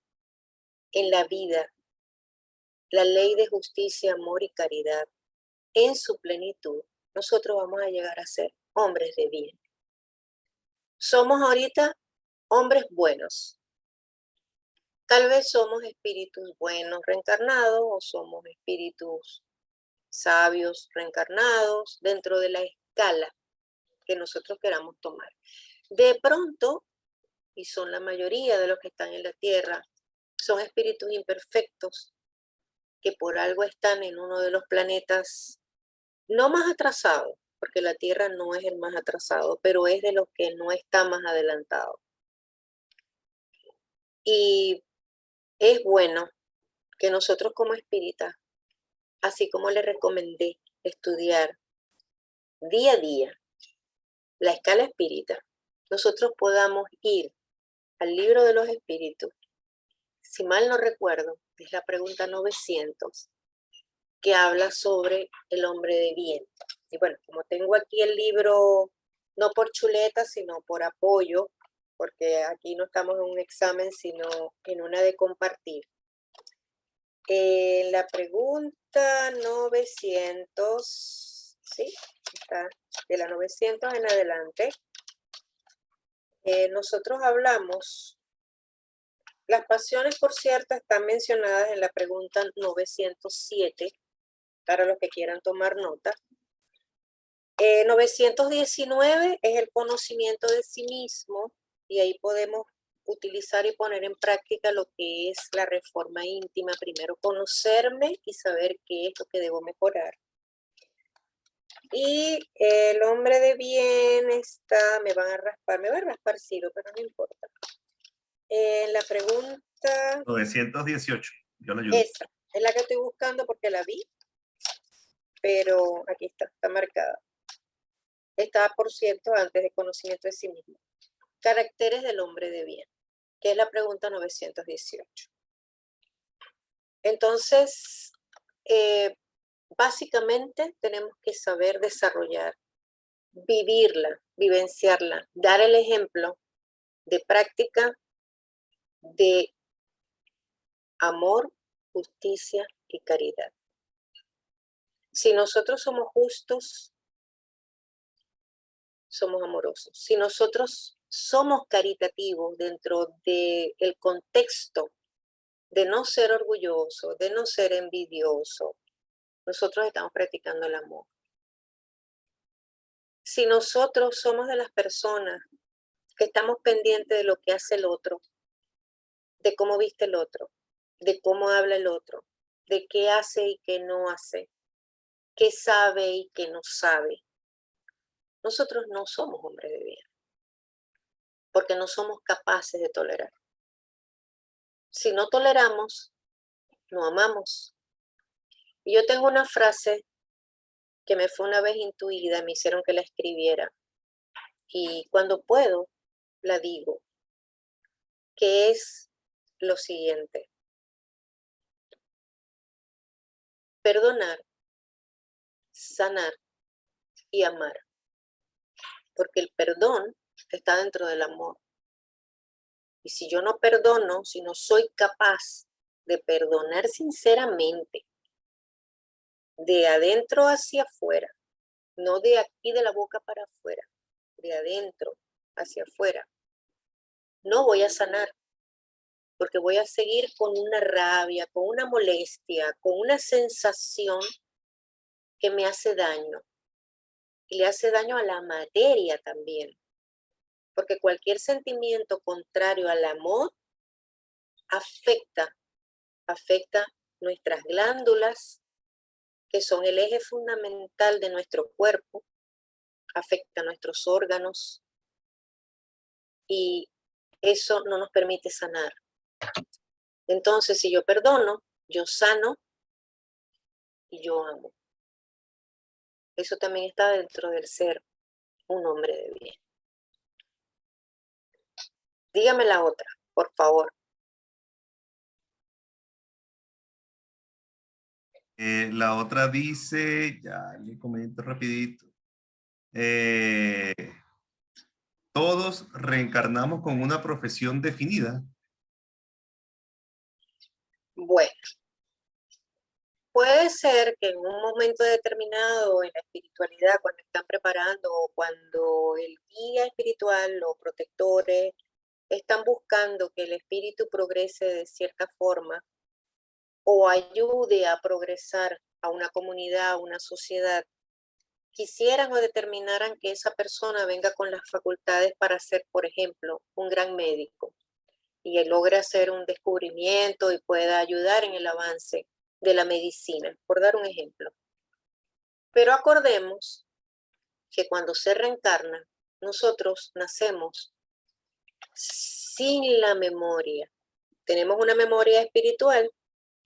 en la vida la ley de justicia, amor y caridad en su plenitud, nosotros vamos a llegar a ser hombres de bien. Somos ahorita hombres buenos. Tal vez somos espíritus buenos reencarnados o somos espíritus sabios reencarnados dentro de la escala que nosotros queramos tomar. De pronto, y son la mayoría de los que están en la tierra, son espíritus imperfectos que por algo están en uno de los planetas no más atrasados, porque la Tierra no es el más atrasado, pero es de los que no está más adelantado. Y es bueno que nosotros como espíritas, así como le recomendé estudiar día a día la escala espírita, nosotros podamos ir al libro de los espíritus. Si mal no recuerdo, es la pregunta 900, que habla sobre el hombre de bien. Y bueno, como tengo aquí el libro, no por chuleta, sino por apoyo, porque aquí no estamos en un examen, sino en una de compartir. La pregunta 900, ¿sí? Está de la 900 en adelante. Nosotros hablamos, las pasiones, por cierto, están mencionadas en la pregunta 907, para los que quieran tomar nota. 919 es el conocimiento de sí mismo, y ahí podemos utilizar y poner en práctica lo que es la reforma íntima. Primero conocerme y saber qué es lo que debo mejorar. Y el hombre de bien está, me va a raspar Ciro, pero no importa. La pregunta... 918, yo le ayudo. Esa es la que estoy buscando porque la vi, pero aquí está marcada. Está, por cierto, antes de conocimiento de sí mismo. Caracteres del hombre de bien, que es la pregunta 918. Entonces, básicamente tenemos que saber desarrollar, vivirla, vivenciarla, dar el ejemplo de práctica de amor, justicia y caridad. Si nosotros somos justos, somos amorosos. Si nosotros somos caritativos dentro del contexto de no ser orgulloso, de no ser envidioso, nosotros estamos practicando el amor. Si nosotros somos de las personas que estamos pendientes de lo que hace el otro, de cómo viste el otro, de cómo habla el otro, de qué hace y qué no hace, qué sabe y qué no sabe, nosotros no somos hombres de bien, porque no somos capaces de tolerar. Si no toleramos, no amamos. Y yo tengo una frase que me fue una vez intuida, me hicieron que la escribiera, y cuando puedo, la digo, que es lo siguiente: perdonar, sanar y amar, porque el perdón está dentro del amor. Y si yo no perdono, si no soy capaz de perdonar sinceramente, de adentro hacia afuera, no de aquí de la boca para afuera, de adentro hacia afuera, no voy a sanar, porque voy a seguir con una rabia, con una molestia, con una sensación que me hace daño. Y le hace daño a la materia también, porque cualquier sentimiento contrario al amor afecta nuestras glándulas, que son el eje fundamental de nuestro cuerpo, afecta nuestros órganos, y eso no nos permite sanar. Entonces, si yo perdono, yo sano y yo amo. Eso también está dentro del ser un hombre de bien. Dígame la otra, por favor. La otra dice, ya le comento rapidito. Todos reencarnamos con una profesión definida. Bueno, puede ser que en un momento determinado en la espiritualidad, cuando están preparando o cuando el guía espiritual, los protectores, están buscando que el espíritu progrese de cierta forma o ayude a progresar a una comunidad, a una sociedad, quisieran o determinaran que esa persona venga con las facultades para ser, por ejemplo, un gran médico, y él logre hacer un descubrimiento y pueda ayudar en el avance de la medicina, por dar un ejemplo. Pero acordemos que cuando se reencarna, nosotros nacemos sin la memoria. Tenemos una memoria espiritual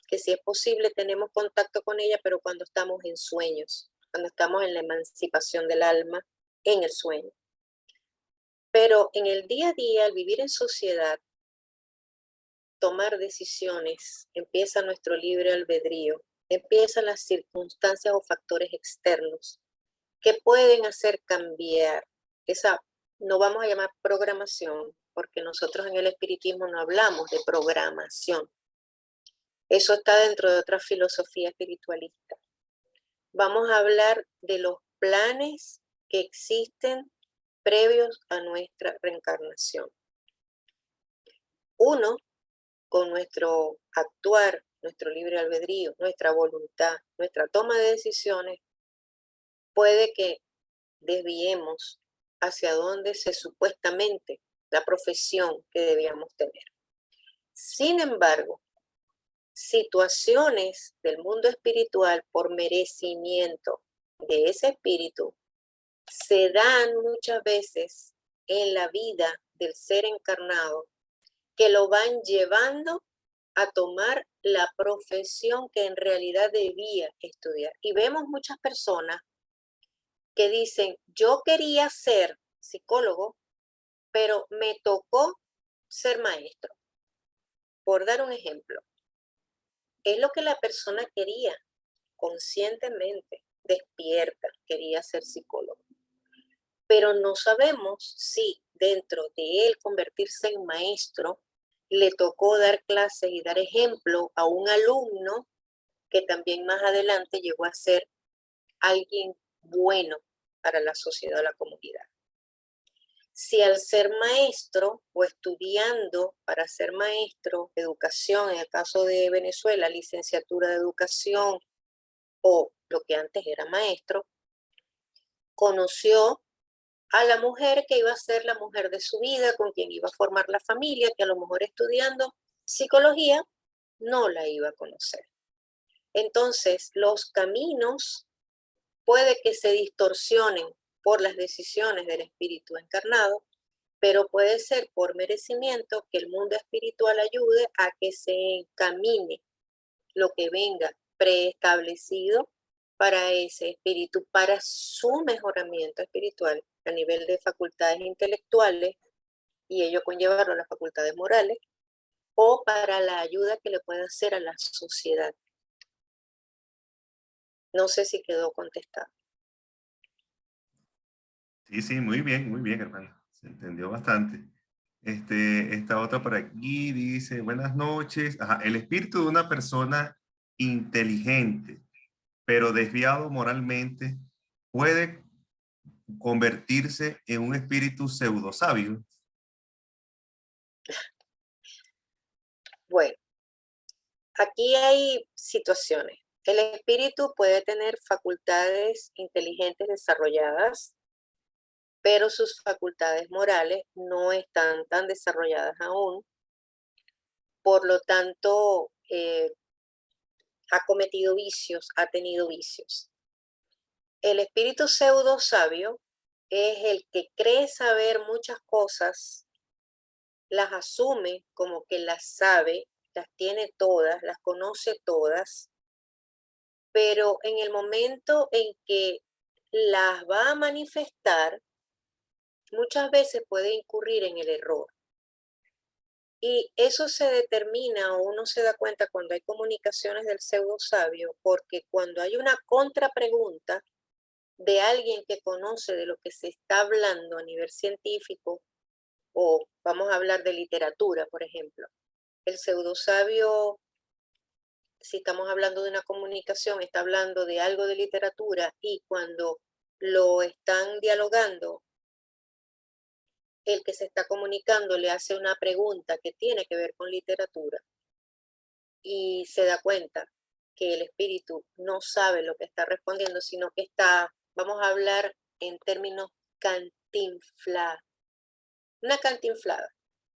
que si es posible tenemos contacto con ella, pero cuando estamos en sueños, cuando estamos en la emancipación del alma, en el sueño. Pero en el día a día, al vivir en sociedad, tomar decisiones, empieza nuestro libre albedrío, empiezan las circunstancias o factores externos que pueden hacer cambiar esa, no vamos a llamar programación, porque nosotros en el espiritismo no hablamos de programación. Eso está dentro de otra filosofía espiritualista. Vamos a hablar de los planes que existen previos a nuestra reencarnación. Uno, con nuestro actuar, nuestro libre albedrío, nuestra voluntad, nuestra toma de decisiones, puede que desviemos hacia donde se supuestamente la profesión que debíamos tener. Sin embargo, situaciones del mundo espiritual por merecimiento de ese espíritu se dan muchas veces en la vida del ser encarnado que lo van llevando a tomar la profesión que en realidad debía estudiar. Y vemos muchas personas que dicen, yo quería ser psicólogo, pero me tocó ser maestro. Por dar un ejemplo, es lo que la persona quería, conscientemente, despierta, quería ser psicólogo. Pero no sabemos si dentro de él convertirse en maestro, le tocó dar clases y dar ejemplo a un alumno que también más adelante llegó a ser alguien bueno para la sociedad o la comunidad. Si al ser maestro o estudiando para ser maestro, educación, en el caso de Venezuela, licenciatura de educación o lo que antes era maestro, conoció a la mujer que iba a ser la mujer de su vida, con quien iba a formar la familia, que a lo mejor estudiando psicología no la iba a conocer. Entonces, los caminos puede que se distorsionen por las decisiones del espíritu encarnado, pero puede ser por merecimiento que el mundo espiritual ayude a que se encamine lo que venga preestablecido para ese espíritu, para su mejoramiento espiritual a nivel de facultades intelectuales y ello conllevarlo a las facultades morales, o para la ayuda que le pueda hacer a la sociedad. No sé si quedó contestado. Sí, muy bien, hermano. Se entendió bastante. Esta otra por aquí dice, buenas noches. Ajá, el espíritu de una persona inteligente, pero desviado moralmente, puede convertirse en un espíritu pseudo sabio. Bueno, aquí hay situaciones. El espíritu puede tener facultades inteligentes desarrolladas, pero sus facultades morales no están tan desarrolladas aún. Por lo tanto, ha cometido vicios, ha tenido vicios. El espíritu pseudo sabio es el que cree saber muchas cosas, las asume como que las sabe, las tiene todas, las conoce todas, pero en el momento en que las va a manifestar, muchas veces puede incurrir en el error. Y eso se determina o uno se da cuenta cuando hay comunicaciones del pseudo sabio, porque cuando hay una contrapregunta de alguien que conoce de lo que se está hablando a nivel científico, o vamos a hablar de literatura, por ejemplo, el pseudo sabio, si estamos hablando de una comunicación, está hablando de algo de literatura y cuando lo están dialogando, el que se está comunicando le hace una pregunta que tiene que ver con literatura y se da cuenta que el espíritu no sabe lo que está respondiendo, sino que está, vamos a hablar en términos cantinflada, una cantinflada,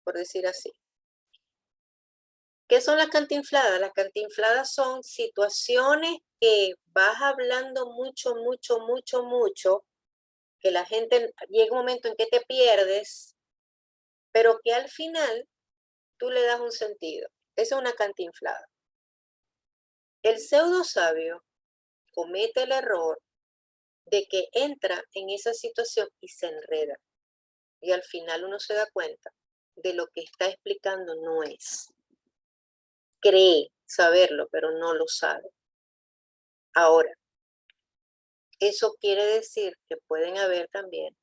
por decir así. ¿Qué son las cantinfladas? Las cantinfladas son situaciones que vas hablando mucho, que la gente llega un momento en que te pierdes, pero que al final tú le das un sentido. Esa es una cantinflada. El pseudo sabio comete el error de que entra en esa situación y se enreda. Y al final uno se da cuenta de lo que está explicando no es. Cree saberlo, pero no lo sabe. Ahora, eso quiere decir que pueden haber también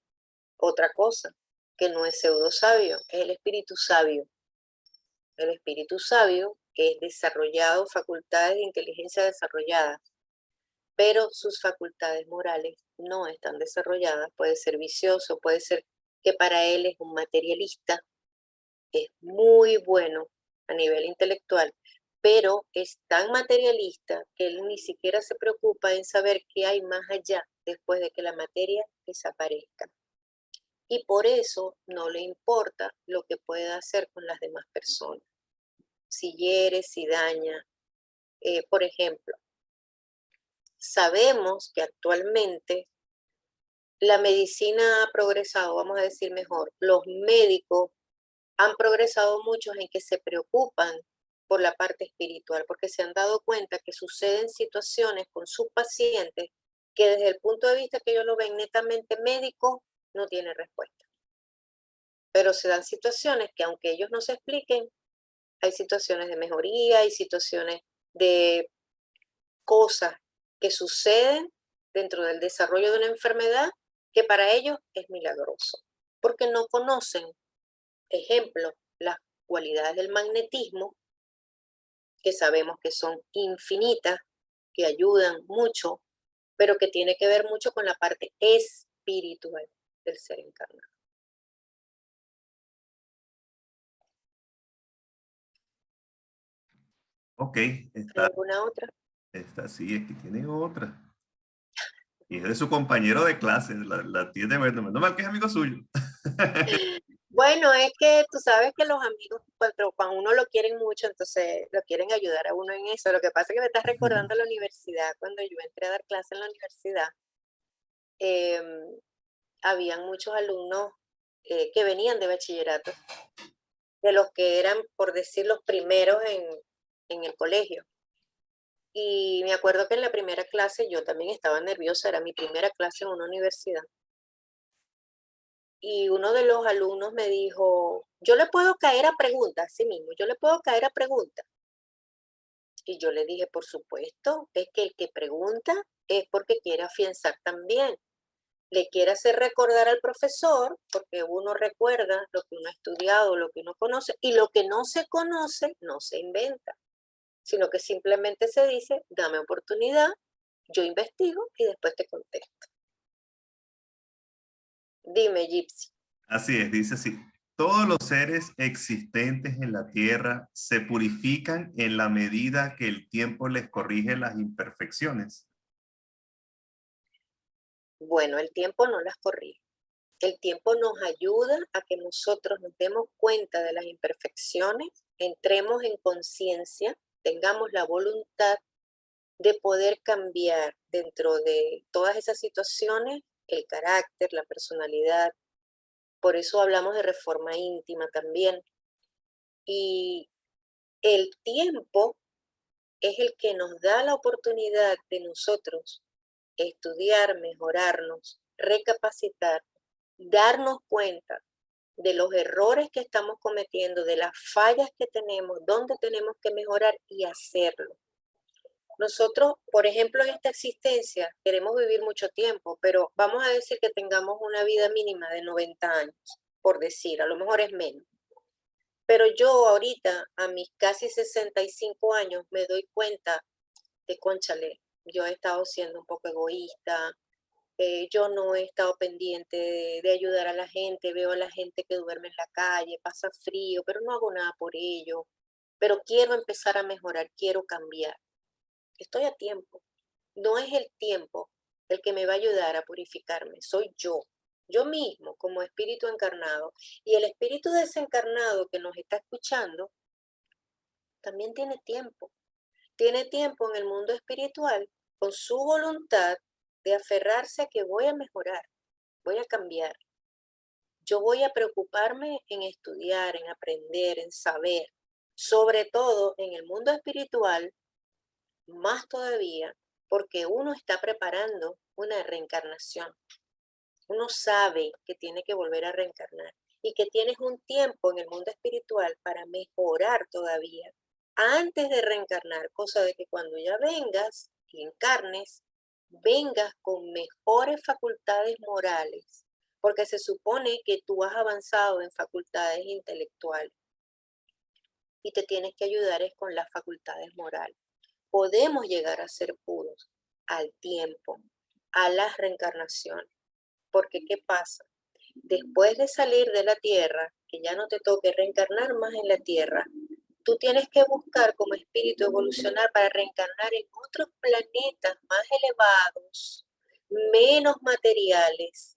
otra cosa, que no es pseudo sabio, es el espíritu sabio. El espíritu sabio es desarrollado, facultades de inteligencia desarrolladas, pero sus facultades morales no están desarrolladas. Puede ser vicioso, puede ser que para él es un materialista, es muy bueno a nivel intelectual, pero es tan materialista que él ni siquiera se preocupa en saber qué hay más allá después de que la materia desaparezca. Y por eso no le importa lo que pueda hacer con las demás personas. Si hiere, si daña. Por ejemplo, sabemos que actualmente la medicina ha progresado, vamos a decir mejor, los médicos han progresado mucho en que se preocupan por la parte espiritual, porque se han dado cuenta que suceden situaciones con sus pacientes que desde el punto de vista que ellos lo ven netamente médico, no tiene respuesta. Pero se dan situaciones que aunque ellos no se expliquen, hay situaciones de mejoría, hay situaciones de cosas que suceden dentro del desarrollo de una enfermedad que para ellos es milagroso, porque no conocen, ejemplo, las cualidades del magnetismo, que sabemos que son infinitas, que ayudan mucho, pero que tiene que ver mucho con la parte espiritual del ser encarnado. Ok, ¿Hay alguna otra? sí, es que tiene otra. Y es de su compañero de clase, la tiene, bueno, menos mal que es amigo suyo. Bueno, es que tú sabes que los amigos, cuando uno lo quieren mucho, entonces lo quieren ayudar a uno en eso. Lo que pasa es que me estás recordando la universidad, cuando yo entré a dar clase en la universidad, em, habían muchos alumnos que venían de bachillerato, de los que eran, por decir, los primeros en el colegio. Y me acuerdo que en la primera clase yo también estaba nerviosa, era mi primera clase en una universidad. Y uno de los alumnos me dijo, yo le puedo caer a preguntas, así mismo, yo le puedo caer a preguntas. Y yo le dije, por supuesto, es que el que pregunta es porque quiere afianzar también. Le quiere hacer recordar al profesor, porque uno recuerda lo que uno ha estudiado, lo que uno conoce, y lo que no se conoce no se inventa, sino que simplemente se dice, dame oportunidad, yo investigo y después te contesto. Dime, Gypsy. Así es, dice así. Todos los seres existentes en la Tierra se purifican en la medida que el tiempo les corrige las imperfecciones. Bueno, el tiempo no las corrige. El tiempo nos ayuda a que nosotros nos demos cuenta de las imperfecciones, entremos en conciencia, tengamos la voluntad de poder cambiar dentro de todas esas situaciones el carácter, la personalidad. Por eso hablamos de reforma íntima también. Y el tiempo es el que nos da la oportunidad de nosotros estudiar, mejorarnos, recapacitar, darnos cuenta de los errores que estamos cometiendo, de las fallas que tenemos, dónde tenemos que mejorar y hacerlo. Nosotros, por ejemplo, en esta existencia queremos vivir mucho tiempo, pero vamos a decir que tengamos una vida mínima de 90 años, por decir, a lo mejor es menos. Pero yo ahorita, a mis casi 65 años, me doy cuenta de, cónchale, yo he estado siendo un poco egoísta, yo no he estado pendiente de ayudar a la gente, veo a la gente que duerme en la calle, pasa frío, pero no hago nada por ello. Pero quiero empezar a mejorar, quiero cambiar. Estoy a tiempo. No es el tiempo el que me va a ayudar a purificarme, soy yo mismo como espíritu encarnado. Y el espíritu desencarnado que nos está escuchando también tiene tiempo en el mundo espiritual con su voluntad de aferrarse a que voy a mejorar. voy a cambiar. Yo voy a preocuparme en estudiar, en aprender, en saber, sobre todo en el mundo espiritual, más todavía, porque uno está preparando una reencarnación. Uno sabe que tiene que volver a reencarnar y que tienes un tiempo en el mundo espiritual para mejorar todavía antes de reencarnar, cosa de que cuando ya vengas y encarnes, vengas con mejores facultades morales, porque se supone que tú has avanzado en facultades intelectuales y te tienes que ayudar es con las facultades morales. Podemos llegar a ser puros al tiempo, a las reencarnaciones, porque ¿qué pasa? Después de salir de la Tierra, que ya no te toque reencarnar más en la Tierra, tú tienes que buscar como espíritu evolucionar para reencarnar en otros planetas más elevados, menos materiales,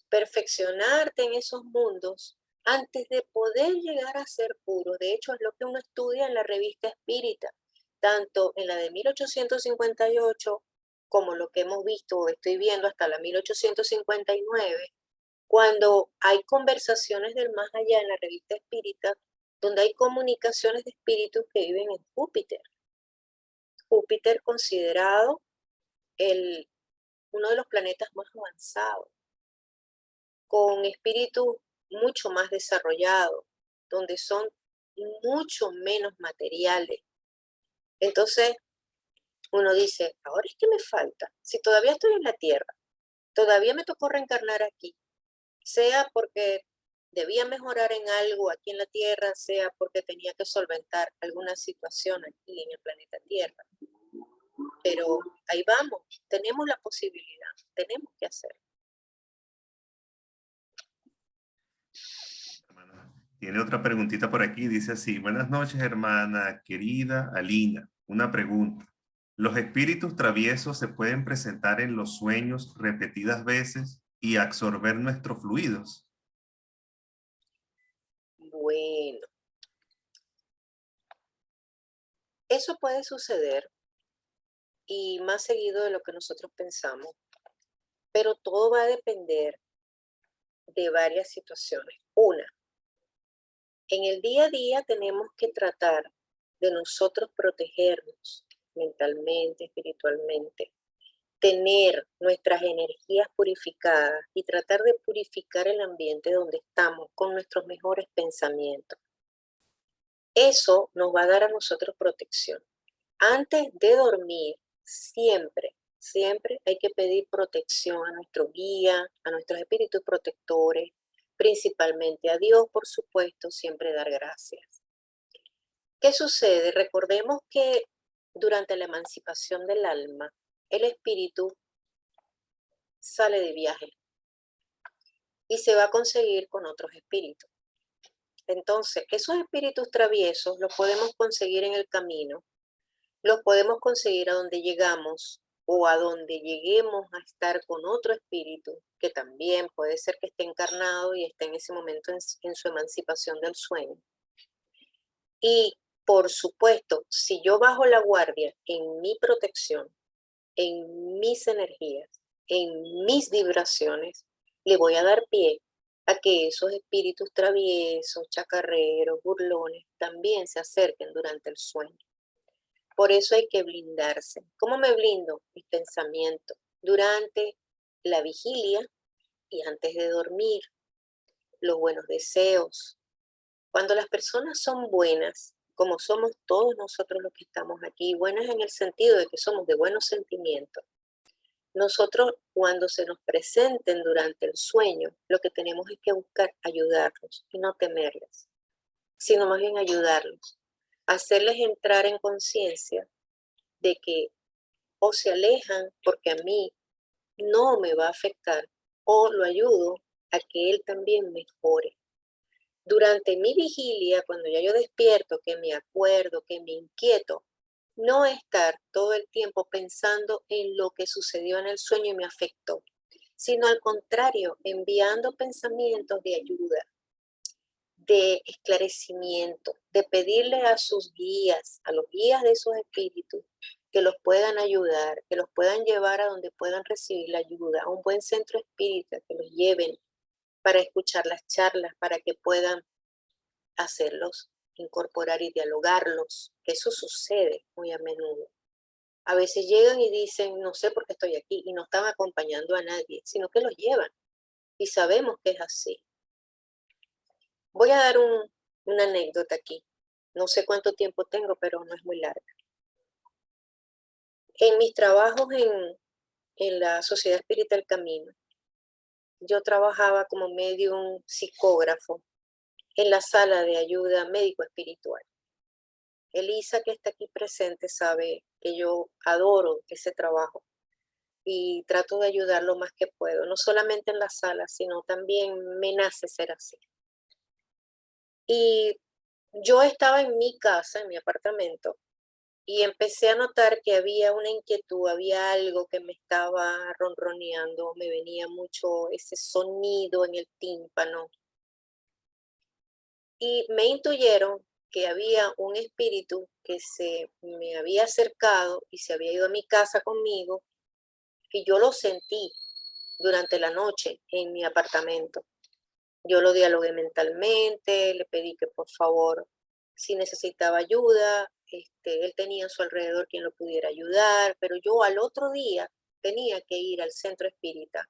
perfeccionarte en esos mundos antes de poder llegar a ser puro. De hecho, es lo que uno estudia en la revista Espírita, tanto en la de 1858 como lo que hemos visto o estoy viendo hasta la 1859, cuando hay conversaciones del más allá en la revista Espírita, donde hay comunicaciones de espíritus que viven en Júpiter. Júpiter considerado uno de los planetas más avanzados, con espíritus mucho más desarrollados, donde son mucho menos materiales. Entonces, uno dice, ahora es que me falta, si todavía estoy en la Tierra, todavía me tocó reencarnar aquí, sea porque debía mejorar en algo aquí en la Tierra, sea porque tenía que solventar alguna situación aquí en el planeta Tierra. Pero ahí vamos, tenemos la posibilidad, tenemos que hacer. Tiene otra preguntita por aquí, dice así: buenas noches, hermana querida Alina. Una pregunta. ¿Los espíritus traviesos se pueden presentar en los sueños repetidas veces y absorber nuestros fluidos? Bueno, eso puede suceder y más seguido de lo que nosotros pensamos, pero todo va a depender de varias situaciones. Una, en el día a día tenemos que tratar de nosotros protegernos mentalmente, espiritualmente, tener nuestras energías purificadas y tratar de purificar el ambiente donde estamos con nuestros mejores pensamientos. Eso nos va a dar a nosotros protección. Antes de dormir, siempre hay que pedir protección a nuestro guía, a nuestros espíritus protectores, principalmente a Dios, por supuesto, siempre dar gracias. ¿Qué sucede? Recordemos que durante la emancipación del alma, el espíritu sale de viaje y se va a conseguir con otros espíritus. Entonces, esos espíritus traviesos los podemos conseguir en el camino, los podemos conseguir a donde llegamos o a donde lleguemos a estar con otro espíritu, que también puede ser que esté encarnado y esté en ese momento en su emancipación del sueño. Y, por supuesto, si yo bajo la guardia en mi protección, en mis energías, en mis vibraciones, le voy a dar pie a que esos espíritus traviesos, chacarreros, burlones, también se acerquen durante el sueño. Por eso hay que blindarse. ¿Cómo me blindo? Mis pensamientos durante la vigilia y antes de dormir, los buenos deseos. Cuando las personas son buenas, como somos todos nosotros los que estamos aquí, buenas en el sentido de que somos de buenos sentimientos, nosotros cuando se nos presenten durante el sueño, lo que tenemos es que buscar ayudarlos y no temerles, sino más bien ayudarlos, hacerles entrar en conciencia de que o se alejan porque a mí no me va a afectar, o lo ayudo a que él también mejore. Durante mi vigilia, cuando ya yo despierto, que me acuerdo, que me inquieto, no estar todo el tiempo pensando en lo que sucedió en el sueño y me afectó, sino al contrario, enviando pensamientos de ayuda, de esclarecimiento, de pedirle a sus guías, a los guías de esos espíritus, que los puedan ayudar, que los puedan llevar a donde puedan recibir la ayuda, a un buen centro espírita, que los lleven para escuchar las charlas, para que puedan hacerlos incorporar y dialogarlos. Eso sucede muy a menudo. A veces llegan y dicen, no sé por qué estoy aquí, y no están acompañando a nadie, sino que los llevan. Y sabemos que es así. Voy a dar una anécdota aquí. No sé cuánto tiempo tengo, pero no es muy larga. En mis trabajos en la Sociedad Espírita El Camino, yo trabajaba como medium psicógrafo en la sala de ayuda médico-espiritual. Elisa, que está aquí presente, sabe que yo adoro ese trabajo y trato de ayudar lo más que puedo, no solamente en la sala, sino también me nace ser así. Y yo estaba en mi casa, en mi apartamento, y empecé a notar que había una inquietud, había algo que me estaba ronroneando, me venía mucho ese sonido en el tímpano. Y me intuyeron que había un espíritu que se me había acercado y se había ido a mi casa conmigo, y yo lo sentí durante la noche en mi apartamento. Yo lo dialogué mentalmente, le pedí que por favor, si necesitaba ayuda, él tenía a su alrededor quien lo pudiera ayudar, pero yo al otro día tenía que ir al centro espírita,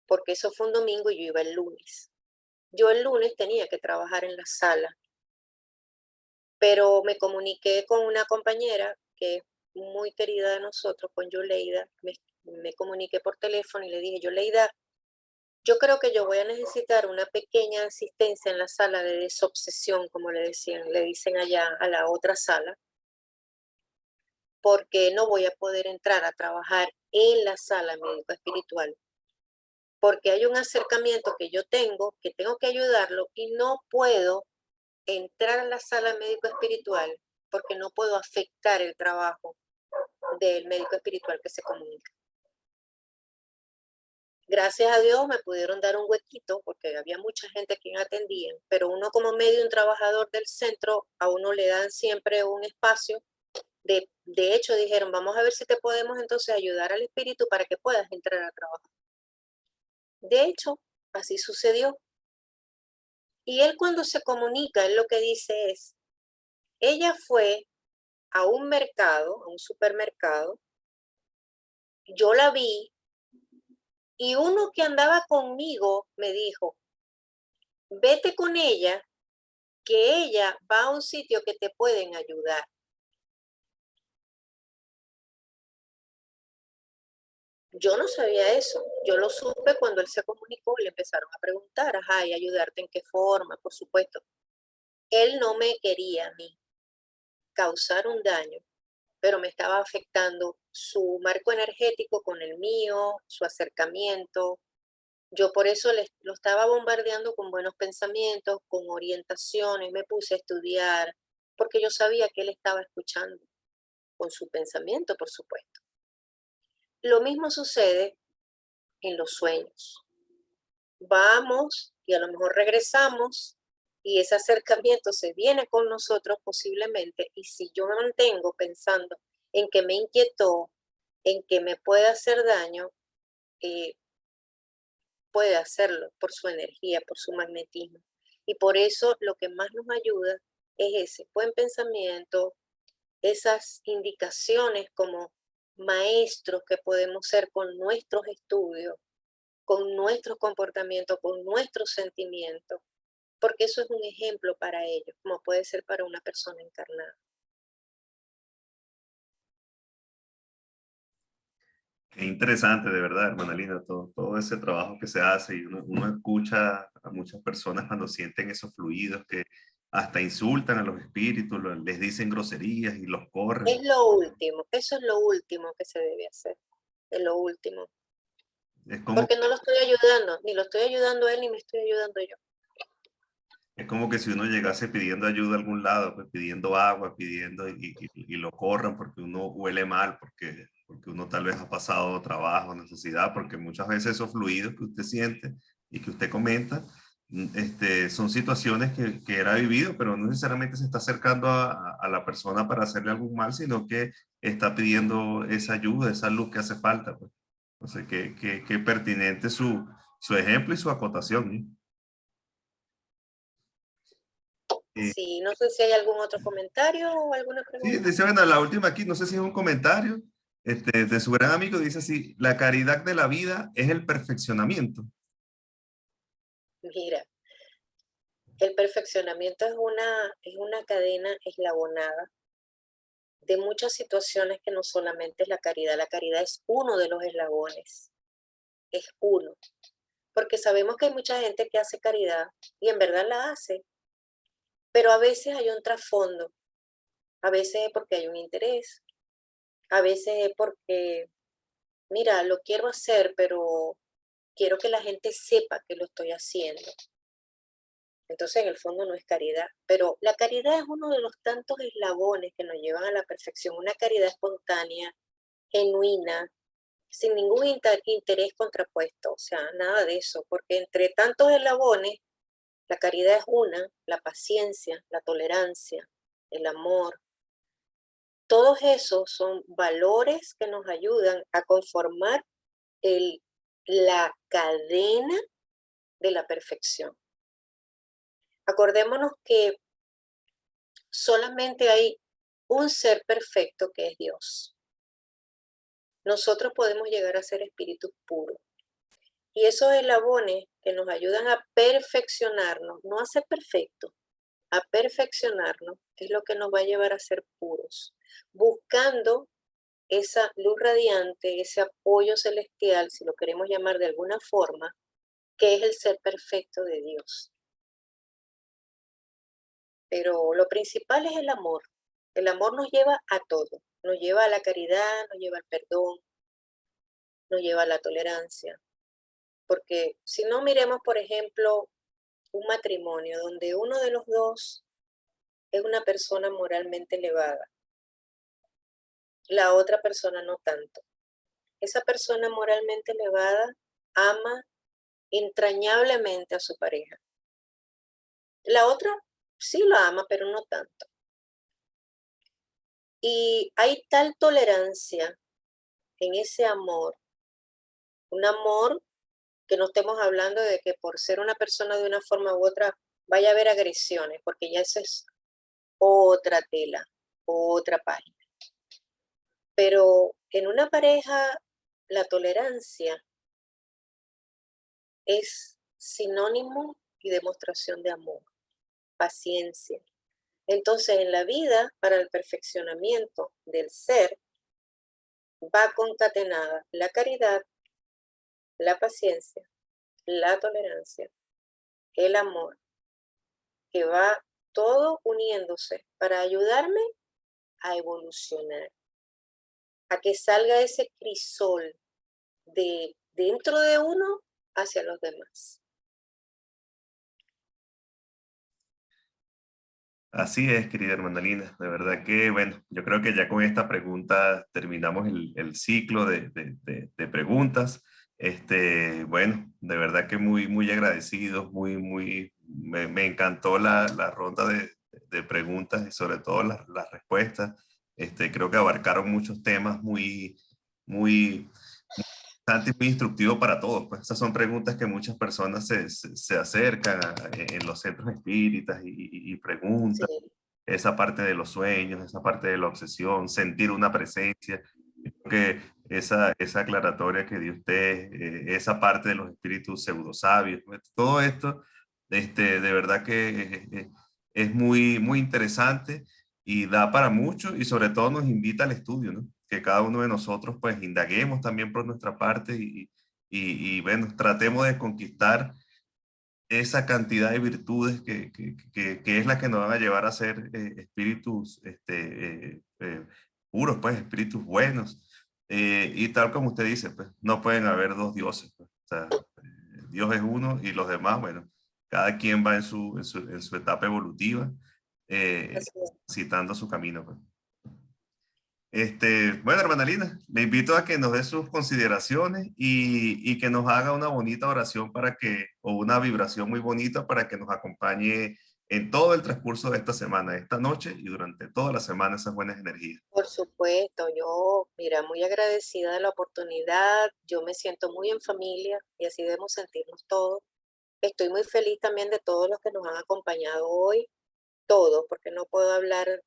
porque eso fue un domingo y yo iba el lunes. Yo el lunes tenía que trabajar en la sala, pero me comuniqué con una compañera que es muy querida de nosotros, con Yoleida, me comuniqué por teléfono y le dije, Yoleida, yo creo que yo voy a necesitar una pequeña asistencia en la sala de desobsesión, como le decían, le dicen allá a la otra sala, porque no voy a poder entrar a trabajar en la sala médico espiritual, porque hay un acercamiento que tengo que ayudarlo y no puedo entrar a la sala médico espiritual porque no puedo afectar el trabajo del médico espiritual que se comunica. Gracias a Dios me pudieron dar un huequito porque había mucha gente a quien atendían, pero uno como medio un trabajador del centro, a uno le dan siempre un espacio. De hecho, dijeron, vamos a ver si te podemos entonces ayudar al espíritu para que puedas entrar a trabajar. De hecho, así sucedió. Y él cuando se comunica, él lo que dice es, ella fue a un mercado, a un supermercado, yo la vi y uno que andaba conmigo me dijo, vete con ella, que ella va a un sitio que te pueden ayudar. Yo no sabía eso, yo lo supe cuando él se comunicó y le empezaron a preguntar, ajá, y ayudarte en qué forma, por supuesto. Él no me quería a mí causar un daño, pero me estaba afectando su marco energético con el mío, su acercamiento. Yo por eso lo estaba bombardeando con buenos pensamientos, con orientaciones, me puse a estudiar, porque yo sabía que él estaba escuchando, con su pensamiento, por supuesto. Lo mismo sucede en los sueños. Vamos y a lo mejor regresamos y ese acercamiento se viene con nosotros posiblemente, y si yo me mantengo pensando en que me inquietó, en que me puede hacer daño, eh, puede hacerlo por su energía, por su magnetismo. Y por eso lo que más nos ayuda es ese buen pensamiento, esas indicaciones como maestros que podemos ser con nuestros estudios, con nuestros comportamientos, con nuestros sentimientos, porque eso es un ejemplo para ellos, como puede ser para una persona encarnada. Qué interesante, de verdad, hermana Lina, todo ese trabajo que se hace y uno escucha a muchas personas cuando sienten esos fluidos que hasta insultan a los espíritus, les dicen groserías y los Es corren. lo último, eso es lo último que se debe hacer, es lo último, Es como, porque no lo estoy ayudando, ni lo estoy ayudando a él, ni me estoy ayudando yo. es como que si uno llegase pidiendo ayuda a algún lado, pues pidiendo agua, pidiendo y lo corran porque uno huele mal, porque uno tal vez ha pasado trabajo, necesidad, porque muchas veces esos fluidos que usted siente y que usted comenta son situaciones que él ha vivido, pero no necesariamente se está acercando a la persona para hacerle algún mal, sino que está pidiendo esa ayuda, esa luz que hace falta, pues. Entonces, qué pertinente su ejemplo y su acotación, ¿eh? Sí, no sé si hay algún otro comentario o alguna Sí, pregunta. dice, bueno, la última aquí, no sé si es un comentario, de su gran amigo, dice así: la caridad de la vida es el perfeccionamiento. Mira, el perfeccionamiento es una cadena eslabonada de muchas situaciones que no solamente es la caridad es uno de los eslabones, es uno, porque sabemos que hay mucha gente que hace caridad y en verdad la hace, pero a veces hay un trasfondo, a veces es porque hay un interés, a veces es porque, mira, lo quiero hacer, pero quiero que la gente sepa que lo estoy haciendo. Entonces, en el fondo no es caridad, pero la caridad es uno de los tantos eslabones que nos llevan a la perfección, una caridad espontánea, genuina, sin ningún interés contrapuesto, o sea, nada de eso, porque entre tantos eslabones, la caridad es una, la paciencia, la tolerancia, el amor, todos esos son valores que nos ayudan a conformar la cadena de la perfección. Acordémonos que solamente hay un ser perfecto que es Dios. Nosotros podemos llegar a ser espíritus puros. Y esos eslabones que nos ayudan a perfeccionarnos, no a ser perfectos, a perfeccionarnos, es lo que nos va a llevar a ser puros, buscando esa luz radiante, ese apoyo celestial, si lo queremos llamar de alguna forma, que es el ser perfecto de Dios. Pero lo principal es el amor. El amor nos lleva a todo, nos lleva a la caridad, nos lleva al perdón, nos lleva a la tolerancia. Porque si no miremos, por ejemplo, un matrimonio donde uno de los dos es una persona moralmente elevada, la otra persona no tanto. Esa persona moralmente elevada ama entrañablemente a su pareja. La otra sí la ama, pero no tanto. Y hay tal tolerancia en ese amor, un amor que no estemos hablando de que por ser una persona de una forma u otra vaya a haber agresiones, porque ya eso es otra tela, otra página. Pero en una pareja la tolerancia es sinónimo y demostración de amor, paciencia. Entonces, en la vida, para el perfeccionamiento del ser, va concatenada la caridad, la paciencia, la tolerancia, el amor, que va todo uniéndose para ayudarme a evolucionar, a que salga ese crisol de dentro de uno hacia los demás. Así es, querida hermana Lina. De verdad que, bueno, yo creo que ya con esta pregunta terminamos el ciclo de preguntas. Bueno, de verdad que muy agradecidos, me encantó la ronda de preguntas y sobre todo las respuestas. Creo que abarcaron muchos temas muy interesante y muy instructivo para todos. Pues esas son preguntas que muchas personas se acercan en los centros espíritas y Sí, preguntan esa parte de los sueños, esa parte de la obsesión, sentir una presencia. Creo que esa aclaratoria que dio usted, esa parte de los espíritus pseudosabios, pues, todo esto, de verdad que es muy interesante y da para mucho y sobre todo nos invita al estudio, ¿no? Que cada uno de nosotros pues indaguemos también por nuestra parte y bueno, tratemos de conquistar esa cantidad de virtudes que es la que nos van a llevar a ser espíritus puros, pues espíritus buenos. Y tal como usted dice, pues no pueden haber dos dioses, pues. O sea, Dios es uno y los demás, bueno, cada quien va en su etapa evolutiva, así es. citando su camino, pues. Bueno, hermana Lina, le invito a que nos dé sus consideraciones y que nos haga una bonita oración o una vibración muy bonita para que nos acompañe en todo el transcurso de esta semana, esta noche y durante toda la semana esas buenas energías. Por supuesto, yo, mira, muy agradecida de la oportunidad, yo me siento muy en familia y así debemos sentirnos todos. Estoy muy feliz también de todos los que nos han acompañado hoy, todos, porque no puedo hablar,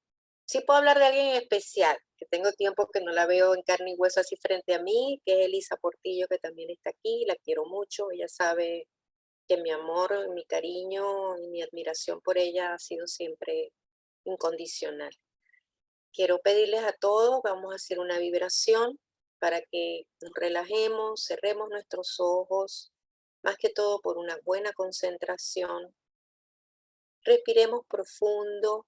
sí puedo hablar de alguien en especial, que tengo tiempo que no la veo en carne y hueso así frente a mí, que es Elisa Portillo, que también está aquí, la quiero mucho, ella sabe que mi amor, mi cariño y mi admiración por ella ha sido siempre incondicional. Quiero pedirles a todos, vamos a hacer una vibración para que nos relajemos, cerremos nuestros ojos, más que todo por una buena concentración. Respiremos profundo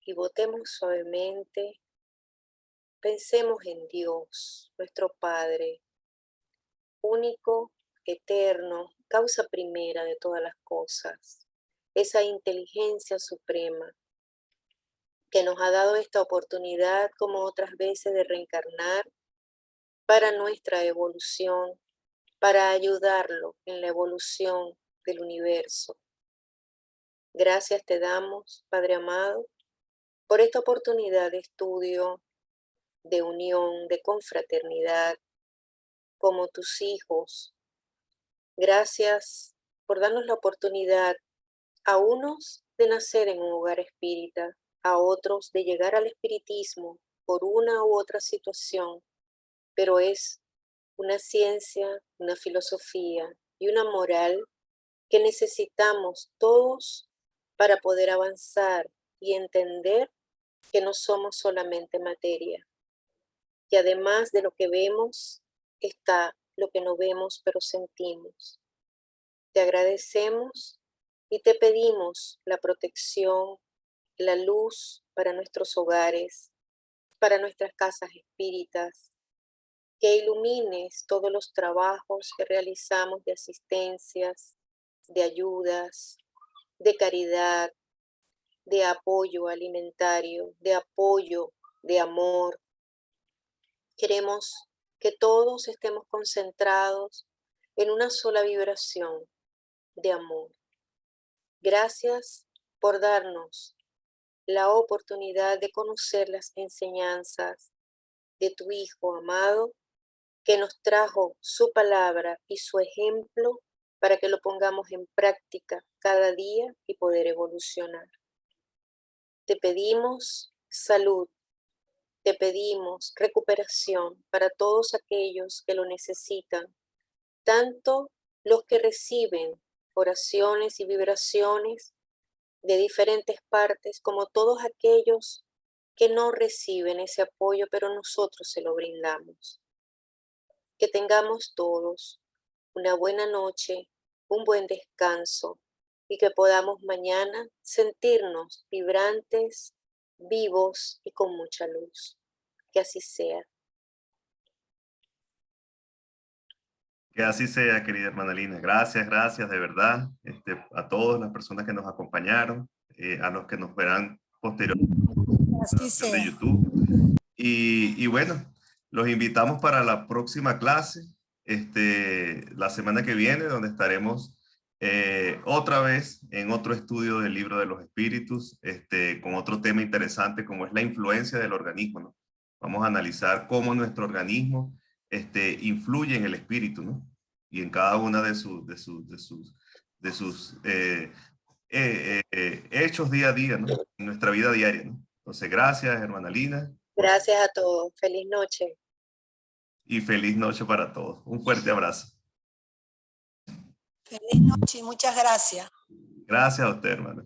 y botemos suavemente. Pensemos en Dios, nuestro Padre, único, eterno, causa primera de todas las cosas, esa inteligencia suprema que nos ha dado esta oportunidad como otras veces de reencarnar para nuestra evolución, para ayudarlo en la evolución del universo. Gracias te damos, Padre amado, por esta oportunidad de estudio, de unión, de confraternidad, como tus hijos. Gracias por darnos la oportunidad a unos de nacer en un hogar espírita, a otros de llegar al espiritismo por una u otra situación, pero es una ciencia, una filosofía y una moral que necesitamos todos para poder avanzar y entender que no somos solamente materia, que además de lo que vemos está lo que no vemos pero sentimos. Te agradecemos y te pedimos la protección, la luz para nuestros hogares, para nuestras casas espíritas, que ilumines todos los trabajos que realizamos de asistencias, de ayudas, de caridad, de apoyo alimentario, de apoyo, de amor. Queremos que todos estemos concentrados en una sola vibración de amor. Gracias por darnos la oportunidad de conocer las enseñanzas de tu Hijo amado, que nos trajo su palabra y su ejemplo para que lo pongamos en práctica cada día y poder evolucionar. Te pedimos salud, te pedimos recuperación para todos aquellos que lo necesitan, tanto los que reciben oraciones y vibraciones de diferentes partes, como todos aquellos que no reciben ese apoyo, pero nosotros se lo brindamos. Que tengamos todos una buena noche, un buen descanso y que podamos mañana sentirnos vibrantes, vivos y con mucha luz. Que así sea. Que así sea, querida hermana Lina. Gracias, gracias de verdad a todas las personas que nos acompañaron, a los que nos verán posteriormente de YouTube. Y bueno, los invitamos para la próxima clase, la semana que viene, donde estaremos otra vez en otro estudio del libro de los espíritus, con otro tema interesante como es la influencia del organismo, ¿no? Vamos a analizar cómo nuestro organismo influye en el espíritu, ¿no? Y en cada una de sus hechos día a día, ¿no? En nuestra vida diaria, ¿no? Entonces, gracias, hermana Lina. Gracias a todos. Feliz noche. Y feliz noche para todos. Un fuerte abrazo. Feliz noche y muchas gracias. Gracias a usted, hermano.